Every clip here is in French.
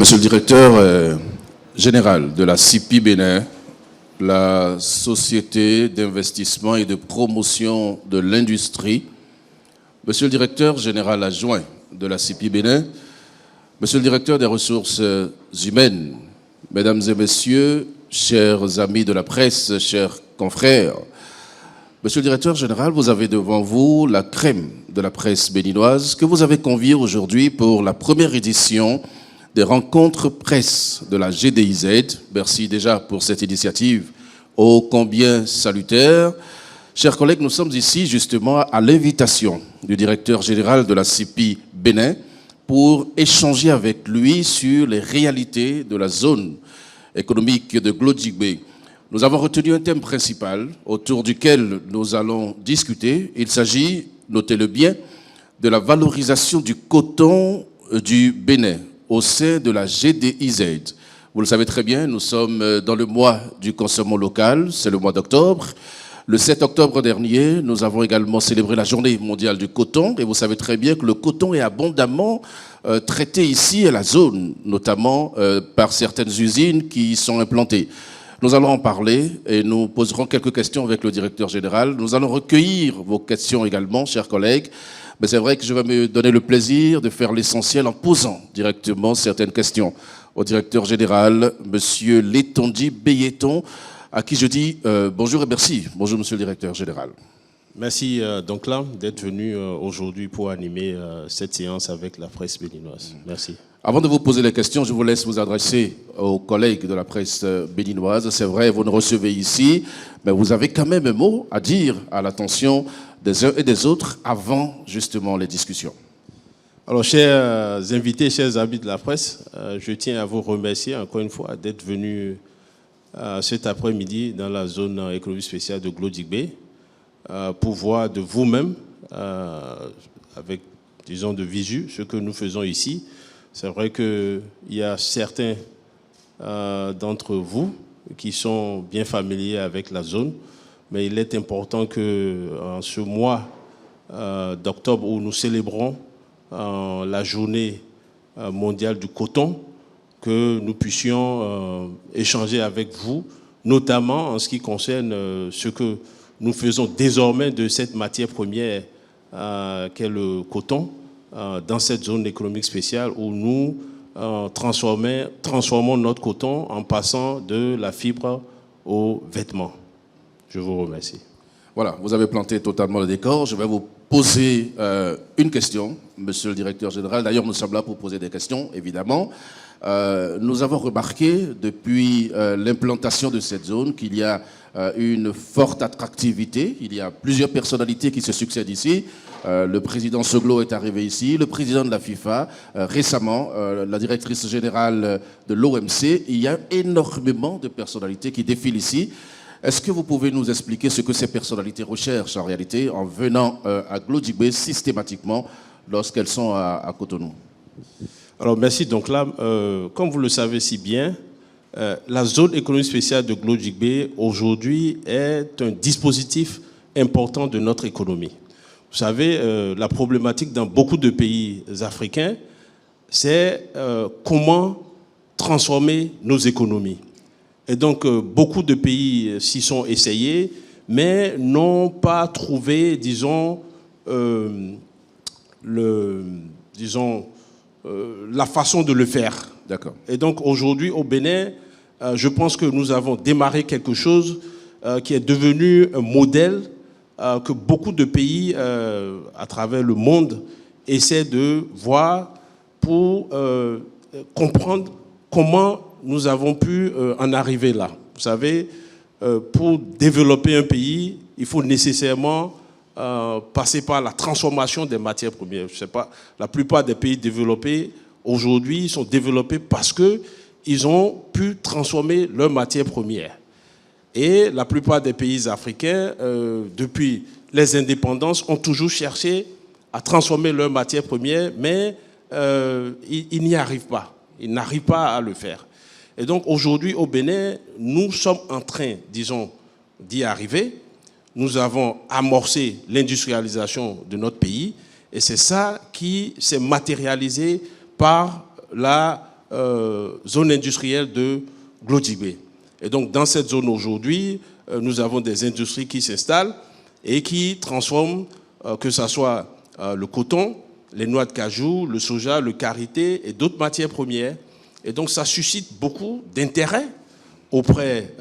Monsieur le directeur général de la CIPI Bénin, la Société d'investissement et de promotion de l'industrie, Monsieur le directeur général adjoint de la CIPI Bénin, Monsieur le directeur des ressources humaines, Mesdames et Messieurs, chers amis de la presse, chers confrères, Monsieur le directeur général, vous avez devant vous la crème de la presse béninoise que vous avez conviée aujourd'hui pour la première édition des rencontres presse de la GDIZ. Merci déjà pour cette initiative ô combien salutaire. Chers collègues, nous sommes ici justement à l'invitation du directeur général de la CIPI Bénin pour échanger avec lui sur les réalités de la zone économique de Glodjigbe. Nous avons retenu un thème principal autour duquel nous allons discuter. Il s'agit, notez-le bien, de la valorisation du coton du Bénin au sein de la GDIZ. Vous le savez très bien, nous sommes dans le mois du consommant local, c'est le mois d'octobre. Le 7 octobre dernier, nous avons également célébré la journée mondiale du coton et vous savez très bien que le coton est abondamment traité ici à la zone, notamment par certaines usines qui y sont implantées. Nous allons en parler et nous poserons quelques questions avec le directeur général. Nous allons recueillir vos questions également, chers collègues. Mais c'est vrai que je vais me donner le plaisir de faire l'essentiel en posant directement certaines questions au directeur général, Monsieur Letonji Beyeton, à qui je dis bonjour et merci. Bonjour, Monsieur le directeur général. Merci donc là d'être venu aujourd'hui pour animer cette séance avec la presse béninoise. Merci. Avant de vous poser les questions, je vous laisse vous adresser aux collègues de la presse béninoise. C'est vrai, vous nous recevez ici, mais vous avez quand même un mot à dire à l'attention des uns et des autres avant justement les discussions. Alors, chers invités, chers amis de la presse, je tiens à vous remercier encore une fois d'être venus cet après-midi dans la zone économique spéciale de Glodjigbe pour voir de vous-même, avec, disons, de visu, ce que nous faisons ici. C'est vrai qu'il y a certains d'entre vous qui sont bien familiers avec la zone, mais il est important qu'en ce mois d'octobre où nous célébrons la journée mondiale du coton, que nous puissions échanger avec vous, notamment en ce qui concerne ce que nous faisons désormais de cette matière première qu'est le coton, dans cette zone économique spéciale où nous transformons notre coton en passant de la fibre aux vêtements. Je vous remercie. Voilà, vous avez planté totalement le décor. Je vais vous poser une question, Monsieur le directeur général. D'ailleurs, nous sommes là pour poser des questions, évidemment. Nous avons remarqué depuis l'implantation de cette zone qu'il y a une forte attractivité. Il y a plusieurs personnalités qui se succèdent ici. Le président Soglo est arrivé ici, le président de la FIFA, récemment, la directrice générale de l'OMC. Il y a énormément de personnalités qui défilent ici. Est-ce que vous pouvez nous expliquer ce que ces personnalités recherchent en réalité en venant à Glodjigbe systématiquement lorsqu'elles sont à Cotonou? Alors merci. Donc là, comme vous le savez si bien, la zone économique spéciale de Glodjigbe aujourd'hui est un dispositif important de notre économie. Vous savez, la problématique dans beaucoup de pays africains, c'est comment transformer nos économies. Et donc, beaucoup de pays s'y sont essayés, mais n'ont pas trouvé, disons, la façon de le faire. D'accord. Et donc, aujourd'hui, au Bénin, je pense que nous avons démarré quelque chose qui est devenu un modèle que beaucoup de pays à travers le monde essaient de voir pour comprendre comment nous avons pu en arriver là. Vous savez, pour développer un pays, il faut nécessairement passer par la transformation des matières premières. Je sais pas, la plupart des pays développés aujourd'hui sont développés parce qu'ils ont pu transformer leurs matières premières. Et la plupart des pays africains, depuis les indépendances, ont toujours cherché à transformer leurs matières premières, mais ils n'y arrivent pas. Ils n'arrivent pas à le faire. Et donc aujourd'hui au Bénin, nous sommes en train, disons, d'y arriver. Nous avons amorcé l'industrialisation de notre pays et c'est ça qui s'est matérialisé par la zone industrielle de Glodjibé. Et donc, dans cette zone aujourd'hui, nous avons des industries qui s'installent et qui transforment, que ce soit le coton, les noix de cajou, le soja, le karité et d'autres matières premières. Et donc, ça suscite beaucoup d'intérêt auprès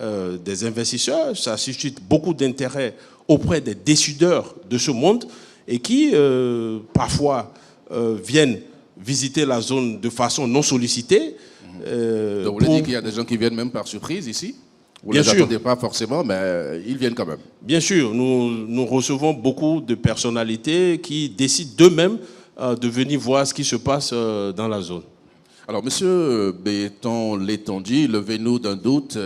des investisseurs, ça suscite beaucoup d'intérêt auprès des décideurs de ce monde et qui, parfois, viennent visiter la zone de façon non sollicitée. Donc, vous voulez dire qu'il y a des gens qui viennent même par surprise ici? Vous ne les attendez pas forcément, mais ils viennent quand même. Bien sûr, nous recevons beaucoup de personnalités qui décident d'eux-mêmes de venir voir ce qui se passe dans la zone. Alors, monsieur Béton Létondji, levez-nous d'un doute.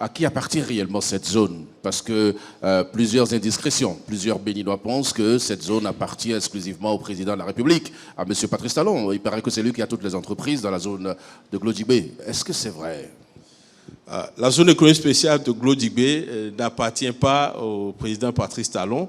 À qui appartient réellement cette zone? Parce que plusieurs indiscrétions, plusieurs Béninois pensent que cette zone appartient exclusivement au président de la République, à monsieur Patrice Talon. Il paraît que c'est lui qui a toutes les entreprises dans la zone de Glodjibé. Est-ce que c'est vrai? La zone économique spéciale de Glodjibé n'appartient pas au président Patrice Talon.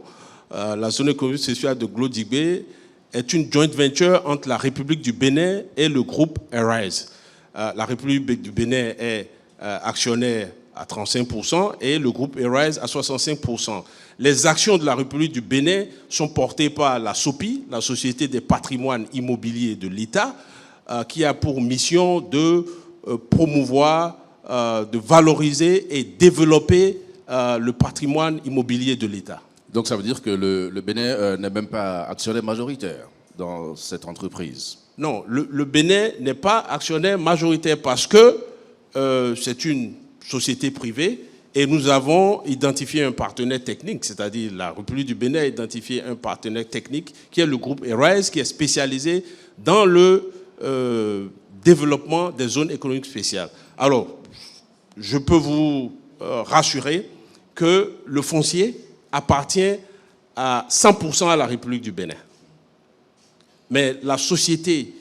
La zone économique spéciale de Glodjibé est une joint venture entre la République du Bénin et le groupe Arise. La République du Bénin est actionnaire à 35% et le groupe Arise à 65%. Les actions de la République du Bénin sont portées par la SOPI, la Société des patrimoines immobiliers de l'État, qui a pour mission de promouvoir, de valoriser et développer le patrimoine immobilier de l'État. Donc ça veut dire que le Bénin n'est même pas actionnaire majoritaire dans cette entreprise? Non, le Bénin n'est pas actionnaire majoritaire parce que c'est une société privée et nous avons identifié un partenaire technique, c'est-à-dire la République du Bénin a identifié un partenaire technique qui est le groupe Arise, qui est spécialisé dans le développement des zones économiques spéciales. Alors, je peux vous rassurer que le foncier appartient à 100% à la République du Bénin. Mais la société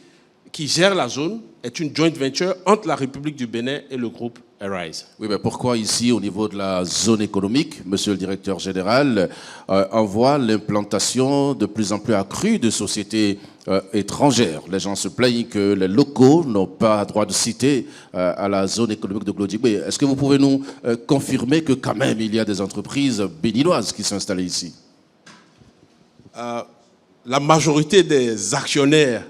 qui gère la zone est une joint venture entre la République du Bénin et le groupe Arise. Oui, mais pourquoi ici, au niveau de la zone économique, monsieur le directeur général, on voit l'implantation de plus en plus accrue de sociétés étrangères? Les gens se plaignent que les locaux n'ont pas droit de cité à la zone économique de Glodjibé. Est-ce que vous pouvez nous confirmer que quand même il y a des entreprises béninoises qui sont installées ici? La majorité des actionnaires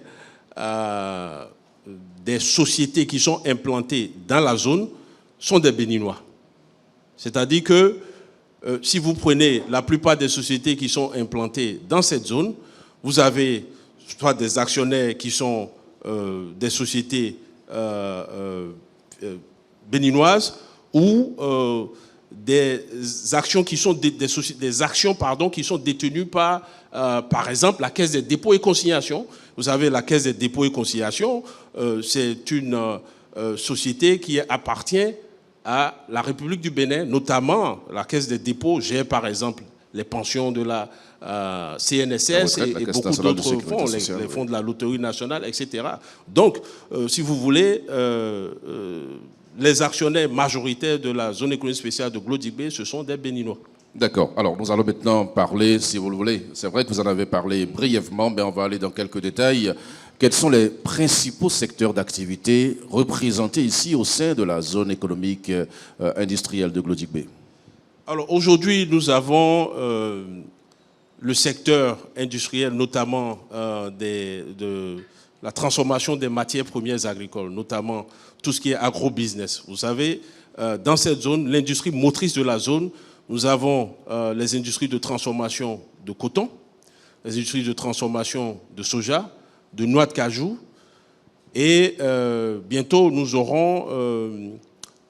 des sociétés qui sont implantées dans la zone sont des Béninois. C'est-à-dire que si vous prenez la plupart des sociétés qui sont implantées dans cette zone, vous avez soit des actionnaires qui sont des sociétés béninoises ou des actions qui sont des actions qui sont détenues par exemple la Caisse des dépôts et consignations. Vous savez, la Caisse des dépôts et consignations, c'est une société qui appartient à la République du Bénin, notamment la Caisse des dépôts gère par exemple les pensions de la CNSS et beaucoup d'autres fonds, les fonds de la Loterie nationale, etc. Donc, si vous voulez, les actionnaires majoritaires de la zone économique spéciale de Glodjibé, ce sont des Béninois. D'accord. Alors, nous allons maintenant parler, si vous le voulez. C'est vrai que vous en avez parlé brièvement, mais on va aller dans quelques détails. Quels sont les principaux secteurs d'activité représentés ici au sein de la zone économique industrielle de Glodjibé? Alors, aujourd'hui, nous avons le secteur industriel, notamment de la transformation des matières premières agricoles, notamment tout ce qui est agro-business. Vous savez, dans cette zone, l'industrie motrice de la zone, nous avons les industries de transformation de coton, les industries de transformation de soja, de noix de cajou, et bientôt nous aurons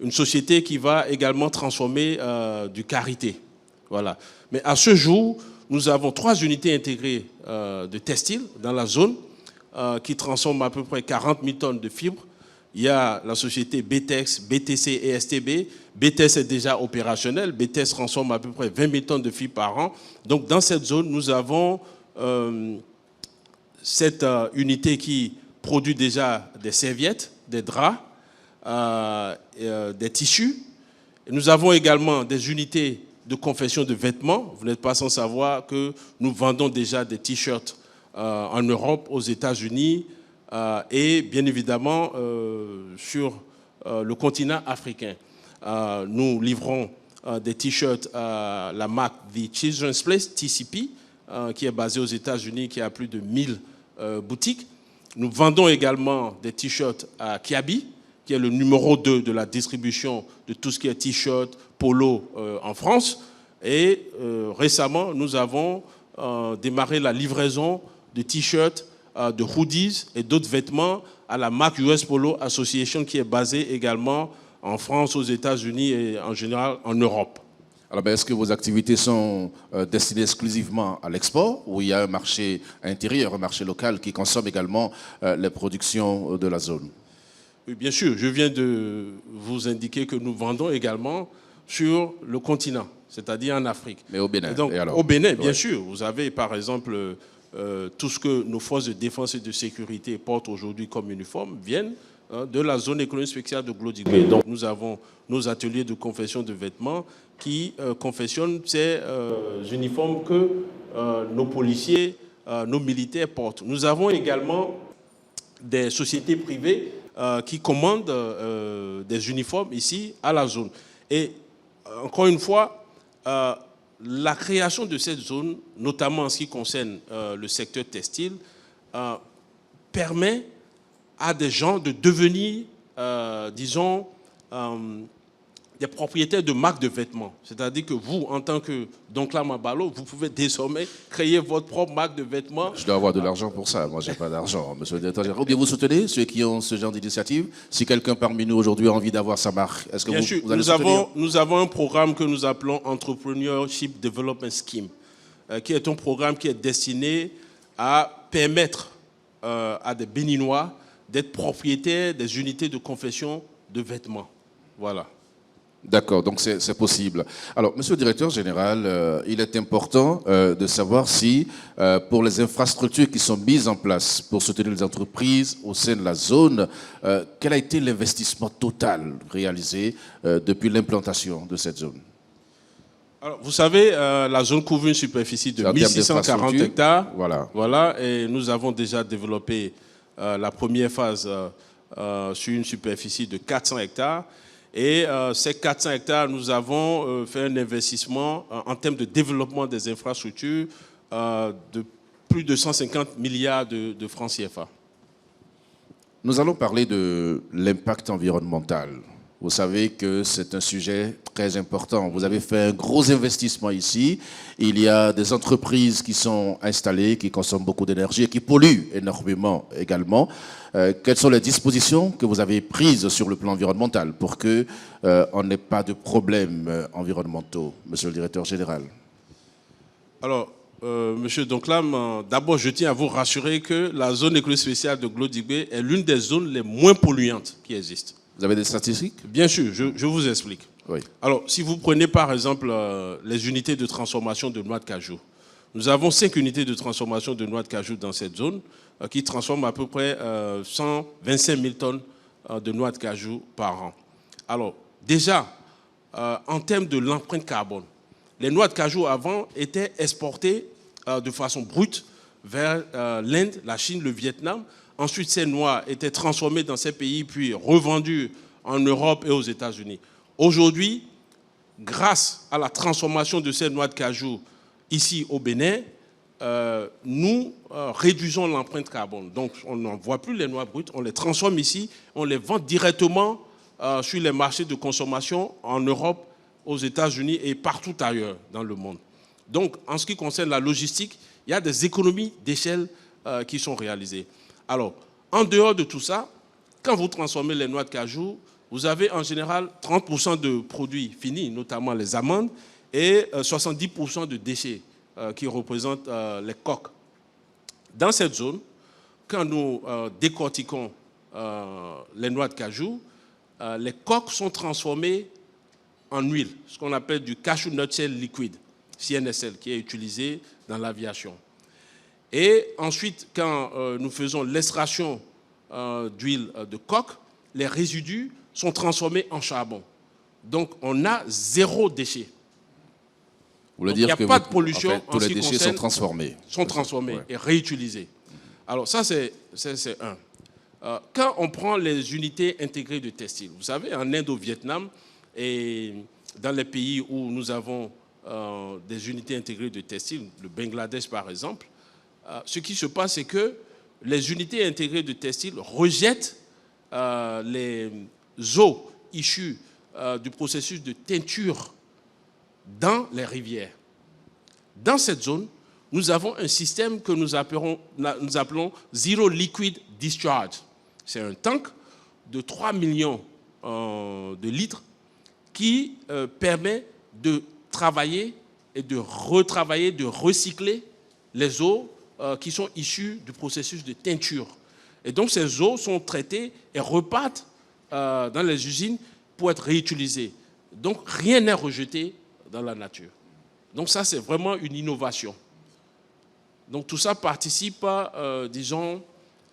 une société qui va également transformer du karité. Voilà. Mais à ce jour, nous avons 3 unités intégrées de textile dans la zone qui transforment à peu près 40 000 tonnes de fibres. Il y a la société BTEX, BTC et STB. BTS est déjà opérationnel. BTS transforme à peu près 20 000 tonnes de fibres par an. Donc dans cette zone, nous avons cette unité qui produit déjà des serviettes, des draps, des tissus. Et nous avons également des unités de confection de vêtements. Vous n'êtes pas sans savoir que nous vendons déjà des t-shirts en Europe, aux États-Unis, et bien évidemment sur le continent africain. Nous livrons des t-shirts à la marque The Children's Place, TCP, qui est basée aux États-Unis, qui a plus de 1000 boutiques. Nous vendons également des t-shirts à Kiabi, qui est le numéro 2 de la distribution de tout ce qui est t-shirt, polo en France. Et récemment, nous avons démarré la livraison de t-shirts, de hoodies et d'autres vêtements à la marque US Polo Association, qui est basée également en France, aux États-Unis et en général en Europe. Alors, est-ce que vos activités sont destinées exclusivement à l'export ou il y a un marché intérieur, un marché local qui consomme également les productions de la zone? Oui, bien sûr, je viens de vous indiquer que nous vendons également sur le continent, c'est-à-dire en Afrique. Mais au Bénin. Et donc, au Bénin, bien sûr, vous avez par exemple tout ce que nos forces de défense et de sécurité portent aujourd'hui comme uniforme viennent de la zone économique spéciale de Glodigué. Donc nous avons nos ateliers de confection de vêtements qui confectionnent ces uniformes que nos policiers, nos militaires portent. Nous avons également des sociétés privées qui commandent des uniformes ici à la zone. Et encore une fois, la création de cette zone, notamment en ce qui concerne le secteur textile, permet à des gens de devenir, disons, des propriétaires de marques de vêtements. C'est-à-dire que vous, en tant que Donclam Abalo, vous pouvez désormais créer votre propre marque de vêtements. Je dois avoir de l'argent pour ça. Moi, je n'ai pas d'argent, monsieur le directeur général. Ou bien vous soutenez ceux qui ont ce genre d'initiative? Si quelqu'un parmi nous aujourd'hui a envie d'avoir sa marque, est-ce que Bien sûr, vous allez soutenir? nous avons un programme que nous appelons Entrepreneurship Development Scheme, qui est un programme qui est destiné à permettre à des Béninois d'être propriétaires des unités de confection de vêtements. Voilà. D'accord, donc c'est possible. Alors, monsieur le directeur général, il est important de savoir si, pour les infrastructures qui sont mises en place pour soutenir les entreprises au sein de la zone, quel a été l'investissement total réalisé depuis l'implantation de cette zone? Alors, vous savez, la zone couvre une superficie de 1640 hectares. Voilà, et nous avons déjà développé la première phase sur une superficie de 400 hectares. Et ces 400 hectares, nous avons fait un investissement en termes de développement des infrastructures de plus de 150 milliards de francs CFA. Nous allons parler de l'impact environnemental. Vous savez que c'est un sujet très important. Vous avez fait un gros investissement ici. Il y a des entreprises qui sont installées, qui consomment beaucoup d'énergie et qui polluent énormément également. Quelles sont les dispositions que vous avez prises sur le plan environnemental pour qu'on n'ait pas de problèmes environnementaux, monsieur le directeur général? Alors, monsieur Donclam, d'abord, je tiens à vous rassurer que la zone économique spéciale de Glodigué est l'une des zones les moins polluantes qui existent. Vous avez des statistiques? Bien sûr, je vous explique. Oui. Alors, si vous prenez par exemple les unités de transformation de noix de cajou, nous avons 5 unités de transformation de noix de cajou dans cette zone qui transforment à peu près 125 000 tonnes de noix de cajou par an. Alors, déjà, en termes de l'empreinte carbone, les noix de cajou avant étaient exportées de façon brute vers l'Inde, la Chine, le Vietnam. Ensuite, ces noix étaient transformées dans ces pays, puis revendues en Europe et aux États-Unis. Aujourd'hui, grâce à la transformation de ces noix de cajou ici au Bénin, nous réduisons l'empreinte carbone. Donc, on n'envoie plus les noix brutes, on les transforme ici, on les vend directement sur les marchés de consommation en Europe, aux États-Unis et partout ailleurs dans le monde. Donc, en ce qui concerne la logistique, il y a des économies d'échelle qui sont réalisées. Alors, en dehors de tout ça, quand vous transformez les noix de cajou, vous avez en général 30% de produits finis, notamment les amandes, et 70% de déchets qui représentent les coques. Dans cette zone, quand nous décortiquons les noix de cajou, les coques sont transformées en huile, ce qu'on appelle du cashew nut shell liquide, CNSL, qui est utilisé dans l'aviation. Et ensuite, quand nous faisons l'extraction d'huile de coque, les résidus sont transformés en charbon. Donc, on a 0 déchet. Vous voulez dire il n'y a pas de pollution. En fait, tous les déchets sont transformés. Sont transformés et réutilisés. Alors, ça, c'est un. Quand on prend les unités intégrées de textile, vous savez, en Inde, au Vietnam et dans les pays où nous avons des unités intégrées de textile, le Bangladesh par exemple, ce qui se passe, c'est que les unités intégrées de textile rejettent les eaux issues du processus de teinture dans les rivières. Dans cette zone, nous avons un système que nous appelons Zero Liquid Discharge. C'est un tank de 3 millions de litres qui permet de travailler et de retravailler, de recycler les eaux qui sont issues du processus de teinture. Et donc ces eaux sont traitées et repartent dans les usines pour être réutilisées. Donc rien n'est rejeté dans la nature. Donc ça, c'est vraiment une innovation. Donc tout ça participe, disons,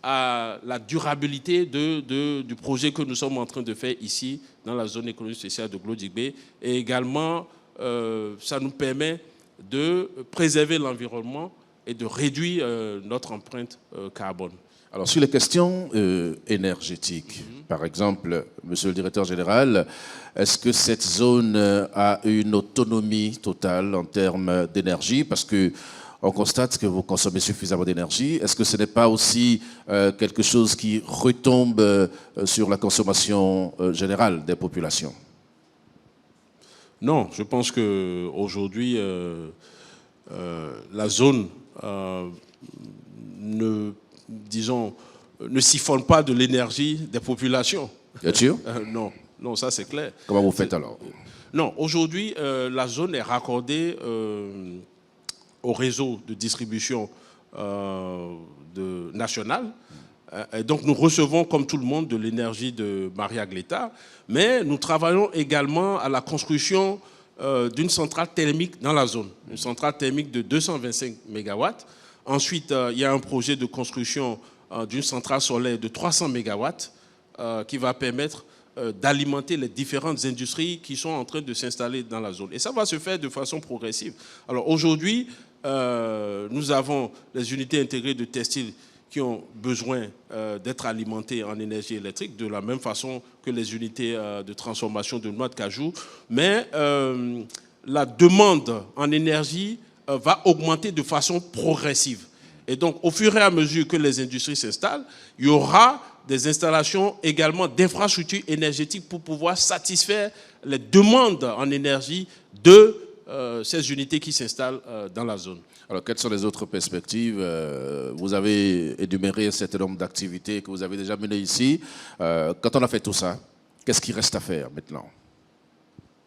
à la durabilité du projet que nous sommes en train de faire ici, dans la zone économique spéciale de Glodjigbe. Et également, ça nous permet de préserver l'environnement et de réduire notre empreinte carbone. Alors, sur les questions énergétiques, par exemple, monsieur le directeur général, est-ce que cette zone a une autonomie totale en termes d'énergie? Parce qu'on constate que vous consommez suffisamment d'énergie. Est-ce que ce n'est pas aussi quelque chose qui retombe sur la consommation générale des populations? Non, je pense qu'aujourd'hui, la zone ne siphonne pas de l'énergie des populations. Bien sûr. Non, ça c'est clair. Comment vous faites alors? Non, aujourd'hui, la zone est raccordée au réseau de distribution national. Et donc nous recevons, comme tout le monde, de l'énergie de Maria Gleta, mais nous travaillons également à la construction d'une centrale thermique dans la zone, une centrale thermique de 225 MW. Ensuite, il y a un projet de construction d'une centrale solaire de 300 MW qui va permettre d'alimenter les différentes industries qui sont en train de s'installer dans la zone. Et ça va se faire de façon progressive. Alors aujourd'hui, nous avons les unités intégrées de textile qui ont besoin d'être alimentées en énergie électrique, de la même façon que les unités de transformation de noix de cajou. Mais la demande en énergie va augmenter de façon progressive. Et donc, au fur et à mesure que les industries s'installent, il y aura des installations également d'infrastructures énergétiques pour pouvoir satisfaire les demandes en énergie de ces unités qui s'installent dans la zone. Alors, quelles sont les autres perspectives? Vous avez énuméré un certain nombre d'activités que vous avez déjà menées ici. Quand on a fait tout ça, qu'est-ce qui reste à faire maintenant?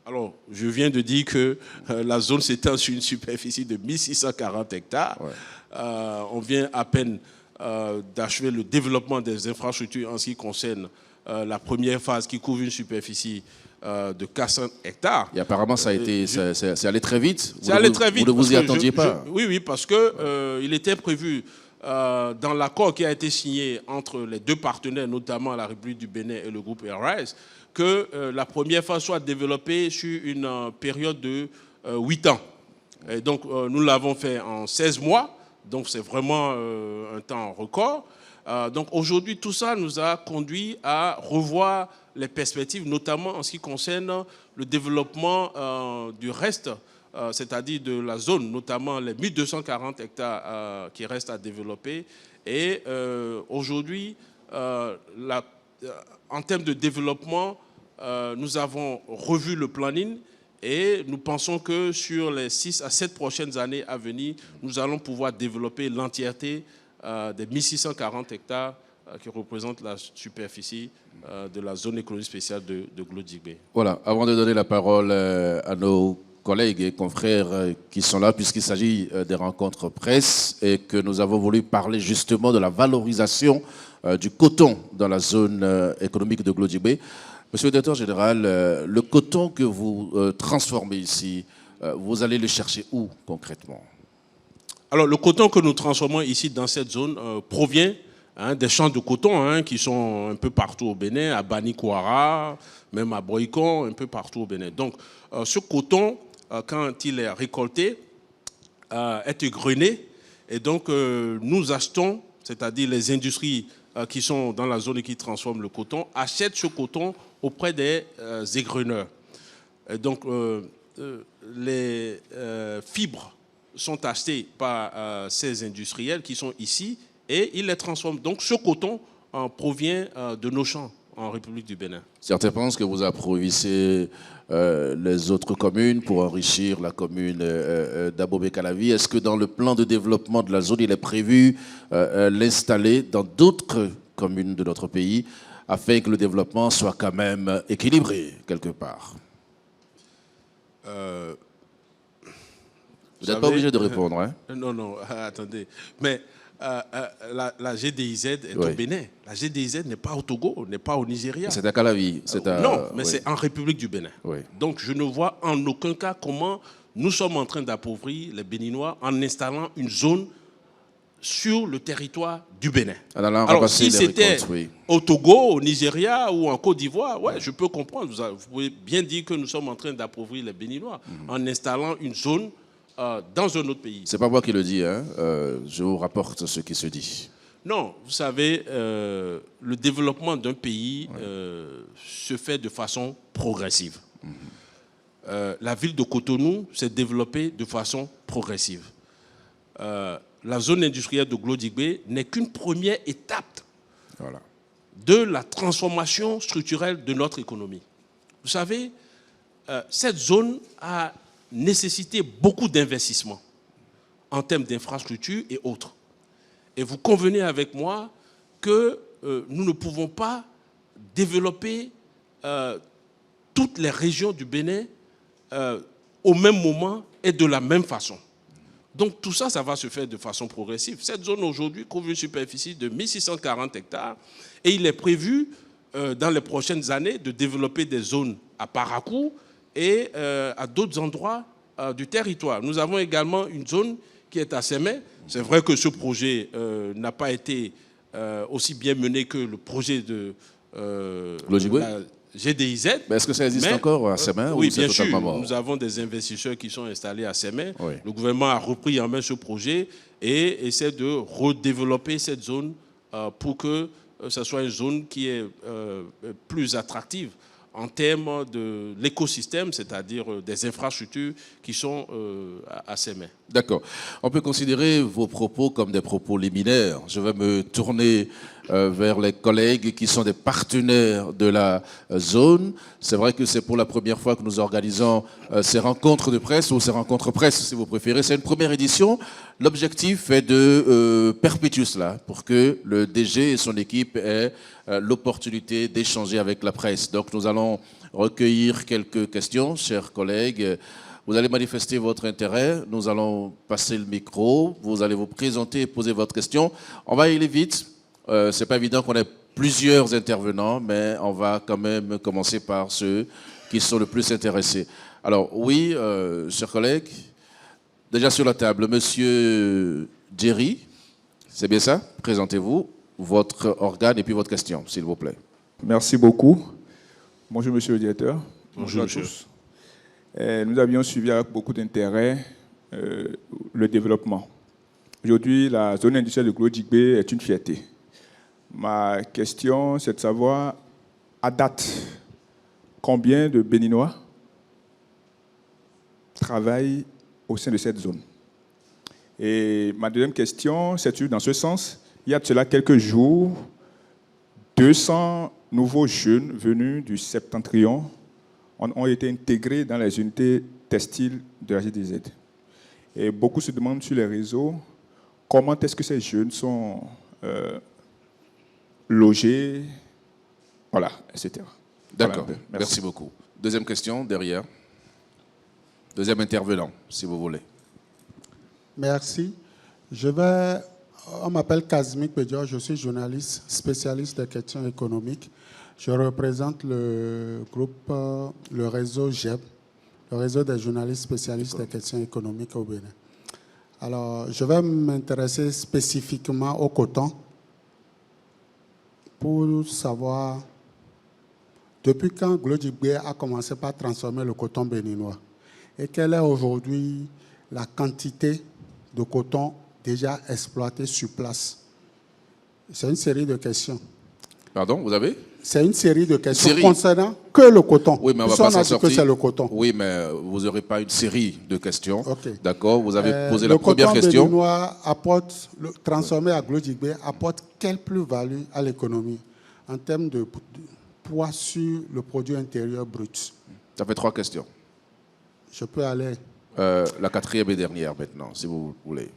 Alors, je viens de dire que la zone s'étend sur une superficie de 1640 hectares. Ouais. On vient à peine d'achever le développement des infrastructures en ce qui concerne la première phase qui couvre une superficie de 400 hectares. Et apparemment, ça a été, c'est allé très vite. C'est allé très vite. Vous ne vous y attendiez pas? Oui, parce qu'il était prévu dans l'accord qui a été signé entre les deux partenaires, notamment la République du Bénin et le groupe Airrise, que la première phase soit développée sur une période de 8 ans. Et donc, nous l'avons fait en 16 mois. Donc, c'est vraiment un temps record. Donc, aujourd'hui, tout ça nous a conduit à revoir les perspectives, notamment en ce qui concerne le développement du reste, c'est-à-dire de la zone, notamment les 1240 hectares qui restent à développer. Et aujourd'hui, en termes de développement, nous avons revu le planning et nous pensons que sur les 6 à 7 prochaines années à venir, nous allons pouvoir développer l'entièreté des 1640 hectares qui représentent la superficie de la zone économique spéciale de Glodjigbe. Voilà, avant de donner la parole à nos collègues et confrères qui sont là, puisqu'il s'agit des rencontres presse et que nous avons voulu parler justement de la valorisation du coton dans la zone économique de Glodjigbe. Monsieur le directeur général, le coton que vous transformez ici, vous allez le chercher où concrètement? Alors, le coton que nous transformons ici dans cette zone provient des champs de coton qui sont un peu partout au Bénin, à Banikouara, même à Boïkon, un peu partout au Bénin. Donc, ce coton, quand il est récolté, est égrené. Et donc, nous achetons, c'est-à-dire les industries qui sont dans la zone et qui transforment le coton achètent ce coton auprès des égreneurs. Et donc, les fibres sont achetées par ces industriels qui sont ici et ils les transforment. Donc, ce coton provient de nos champs en République du Bénin. Certains pensent que vous approvissez les autres communes pour enrichir la commune d'Abomey-Calavi. Est-ce que dans le plan de développement de la zone, il est prévu l'installer dans d'autres communes de notre pays afin que le développement soit quand même équilibré quelque part? Vous n'êtes pas obligé de répondre. Hein? Non, attendez. Mais la GDIZ est au Bénin. La GDIZ n'est pas au Togo, n'est pas au Nigeria. C'est à Calavi. Non, mais c'est en République du Bénin. Oui. Donc je ne vois en aucun cas comment nous sommes en train d'appauvrir les Béninois en installant une zone sur le territoire du Bénin. Alors si c'était au Togo, au Nigeria ou en Côte d'Ivoire, ouais, je peux comprendre. Vous pouvez bien dire que nous sommes en train d'appauvrir les Béninois en installant une zone dans un autre pays. C'est pas moi qui le dis, hein. Je vous rapporte ce qui se dit. Non, vous savez, le développement d'un pays se fait de façon progressive. La ville de Cotonou s'est développée de façon progressive. La zone industrielle de Glodigbé n'est qu'une première étape de la transformation structurelle de notre économie. Vous savez, cette zone a nécessité beaucoup d'investissements en termes d'infrastructures et autres. Et vous convenez avec moi que nous ne pouvons pas développer toutes les régions du Bénin au même moment et de la même façon. Donc tout ça, ça va se faire de façon progressive. Cette zone aujourd'hui couvre une superficie de 1640 hectares et il est prévu dans les prochaines années de développer des zones à Parakou et à d'autres endroits du territoire. Nous avons également une zone qui est à Sémé. C'est vrai que ce projet n'a pas été aussi bien mené que le projet de la GDIZ. Est-ce que ça existe encore à Sémé? Oui, bien sûr. Nous avons des investisseurs qui sont installés à Sémé. Oui. Le gouvernement a repris en main ce projet et essaie de redévelopper cette zone pour que ce soit une zone qui est plus attractive en termes de l'écosystème, c'est-à-dire des infrastructures qui sont à Sémé. D'accord. On peut considérer vos propos comme des propos liminaires. Je vais me tourner vers les collègues qui sont des partenaires de la zone. C'est vrai que c'est pour la première fois que nous organisons ces rencontres de presse, ou ces rencontres presse si vous préférez. C'est une première édition. L'objectif est de perpétuer cela pour que le DG et son équipe aient l'opportunité d'échanger avec la presse. Donc nous allons recueillir quelques questions, chers collègues. Vous allez manifester votre intérêt. Nous allons passer le micro. Vous allez vous présenter et poser votre question. On va y aller vite. C'est pas évident qu'on ait plusieurs intervenants, mais on va quand même commencer par ceux qui sont le plus intéressés. Alors oui, chers collègues, déjà sur la table, Monsieur Jerry, c'est bien ça? Présentez-vous, votre organe et puis votre question, s'il vous plaît. Merci beaucoup. Bonjour, monsieur le directeur. Bonjour à tous. Nous avions suivi avec beaucoup d'intérêt le développement. Aujourd'hui, la zone industrielle de Glodigbé est une fierté. Ma question, c'est de savoir, à date, combien de Béninois travaillent au sein de cette zone? Et ma deuxième question, c'est dans ce sens, il y a de cela quelques jours, 200 nouveaux jeunes venus du Septentrion ont été intégrés dans les unités textiles de la GDZ. Et beaucoup se demandent sur les réseaux comment est-ce que ces jeunes sont logés, voilà, etc. D'accord, voilà, merci beaucoup. Deuxième question, derrière. Deuxième intervenant, si vous voulez. Merci. On m'appelle Kazimik Pédia, je suis journaliste spécialiste des questions économiques. Je représente le groupe, le réseau GEP, le réseau des journalistes spécialistes des questions économiques au Bénin. Alors, je vais m'intéresser spécifiquement au coton pour savoir depuis quand Glodigbé a commencé par transformer le coton béninois et quelle est aujourd'hui la quantité de coton déjà exploité sur place. C'est une série de questions. Pardon, vous avez? C'est une série de questions concernant que le coton. Oui, mais on va pas pas s'en sortir. que c'est le coton. Oui, mais vous n'aurez pas une série de questions. Okay. D'accord, vous avez posé la première question. Le coton béninois apporte, transformé à Glodjigbe, apporte quelle plus-value à l'économie en termes de poids sur le produit intérieur brut? Ça fait 3 questions. Je peux aller. La 4e et dernière maintenant, si vous voulez.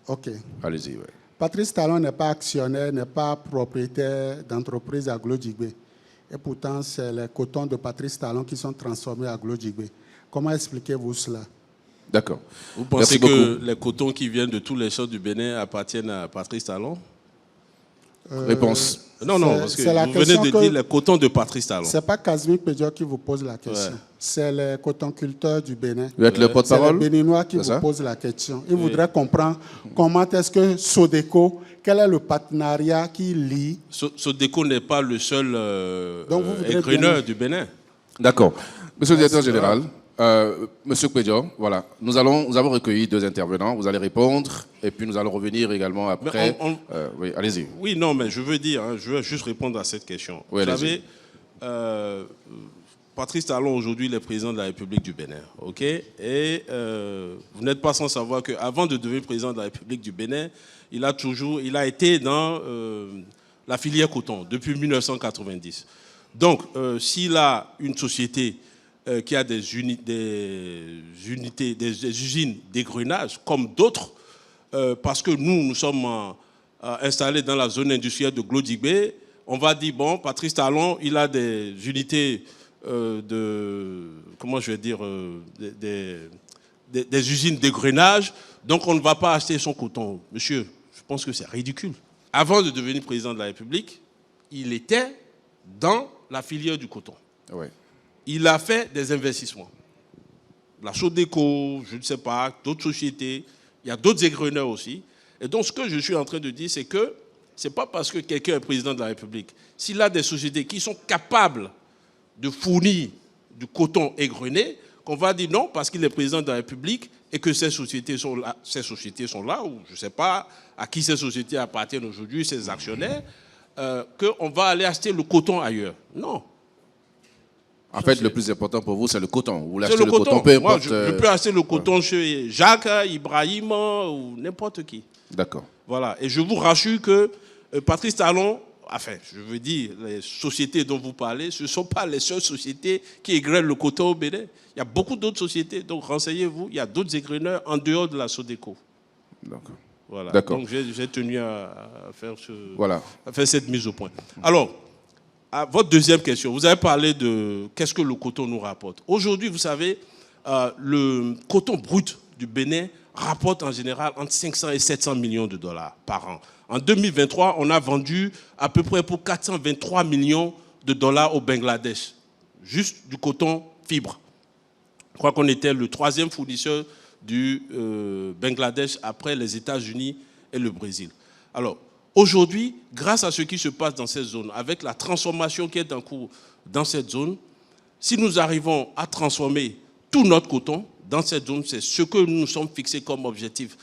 OK. Allez-y, oui. Patrice Talon n'est pas actionnaire, n'est pas propriétaire d'entreprise à Glodjigbe. Et pourtant, c'est les cotons de Patrice Talon qui sont transformés à Glodjigbe. Comment expliquez-vous cela? D'accord. Vous pensez que les cotons qui viennent de tous les champs du Bénin appartiennent à Patrice Talon? Réponse. Non, parce que vous venez de dire les cotons de Patrice Talon. Ce n'est pas Casimir Pédior qui vous pose la question. Ouais. C'est les cotonculteurs du Bénin. Vous êtes le porte-parole? C'est les Béninois qui vous posent la question. Ils voudraient comprendre comment est-ce que Sodeco, quel est le partenariat qui lie... Sodeco n'est pas le seul égruneur du Bénin. D'accord. Monsieur le directeur général, Monsieur Pédior, voilà, nous avons recueilli 2 intervenants, vous allez répondre, et puis nous allons revenir également après. Oui, allez-y. Oui, non, mais je veux juste répondre à cette question. Oui, vous savez, Patrice Talon, aujourd'hui, il est président de la République du Bénin, ok? Et vous n'êtes pas sans savoir qu'avant de devenir président de la République du Bénin, il a été dans la filière coton depuis 1990. Donc, s'il a une société qui a des usines d'égrunage, comme d'autres, parce que nous sommes installés dans la zone industrielle de Glodjigbe, on va dire, bon, Patrice Talon, il a des unités des usines d'égrunage, donc on ne va pas acheter son coton. Monsieur, je pense que c'est ridicule. Avant de devenir président de la République, il était dans la filière du coton. Oui. Il a fait des investissements. La Sodeco, je ne sais pas, d'autres sociétés, il y a d'autres égruneurs aussi. Et donc ce que je suis en train de dire, c'est que ce n'est pas parce que quelqu'un est président de la République. S'il a des sociétés qui sont capables de fournir du coton égrené, qu'on va dire non parce qu'il est président de la République et que ces sociétés sont là, ou je ne sais pas à qui ces sociétés appartiennent aujourd'hui, ces actionnaires, qu'on va aller acheter le coton ailleurs. Non. En fait, le plus important pour vous, c'est le coton. Vous voulez acheter le coton, peu importe. Moi, je peux acheter le coton chez Jacques, Ibrahim ou n'importe qui. D'accord. Voilà. Et je vous rassure que Patrice Talon, enfin, je veux dire, les sociétés dont vous parlez, ce ne sont pas les seules sociétés qui égrènent le coton au Bénin. Il y a beaucoup d'autres sociétés. Donc, renseignez-vous, il y a d'autres égruneurs en dehors de la Sodeco. D'accord. Voilà. D'accord. Donc, j'ai tenu à faire cette mise au point. Alors, à votre deuxième question, vous avez parlé de qu'est-ce que le coton nous rapporte. Aujourd'hui, vous savez, le coton brut du Bénin rapporte en général entre 500 et 700 millions de dollars par an. En 2023, on a vendu à peu près pour 423 millions de dollars au Bangladesh, juste du coton fibre. Je crois qu'on était le 3e fournisseur du Bangladesh après les États-Unis et le Brésil. Alors, aujourd'hui, grâce à ce qui se passe dans cette zone, avec la transformation qui est en cours dans cette zone, si nous arrivons à transformer tout notre coton dans cette zone, c'est ce que nous nous sommes fixés comme objectif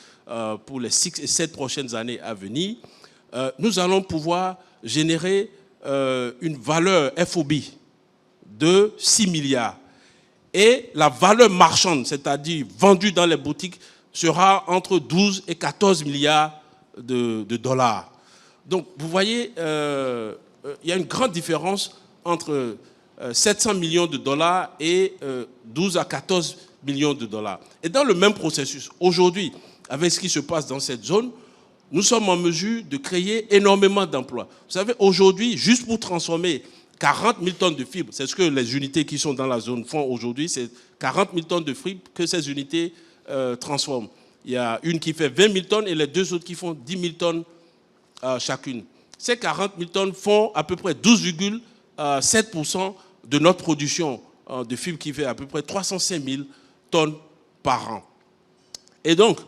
pour les 6 et 7 prochaines années à venir, nous allons pouvoir générer une valeur FOB de 6 milliards. Et la valeur marchande, c'est-à-dire vendue dans les boutiques, sera entre 12 et 14 milliards de dollars. Donc, vous voyez, il y a une grande différence entre 700 millions de dollars et 12 à 14 millions de dollars. Et dans le même processus, aujourd'hui, avec ce qui se passe dans cette zone, nous sommes en mesure de créer énormément d'emplois. Vous savez, aujourd'hui, juste pour transformer 40 000 tonnes de fibres, c'est ce que les unités qui sont dans la zone font aujourd'hui, c'est 40 000 tonnes de fibres que ces unités transforment. Il y a une qui fait 20 000 tonnes et les 2 autres qui font 10 000 tonnes chacune. Ces 40 000 tonnes font à peu près 12,7% de notre production de fibres qui fait à peu près 305 000 tonnes par an. Et donc,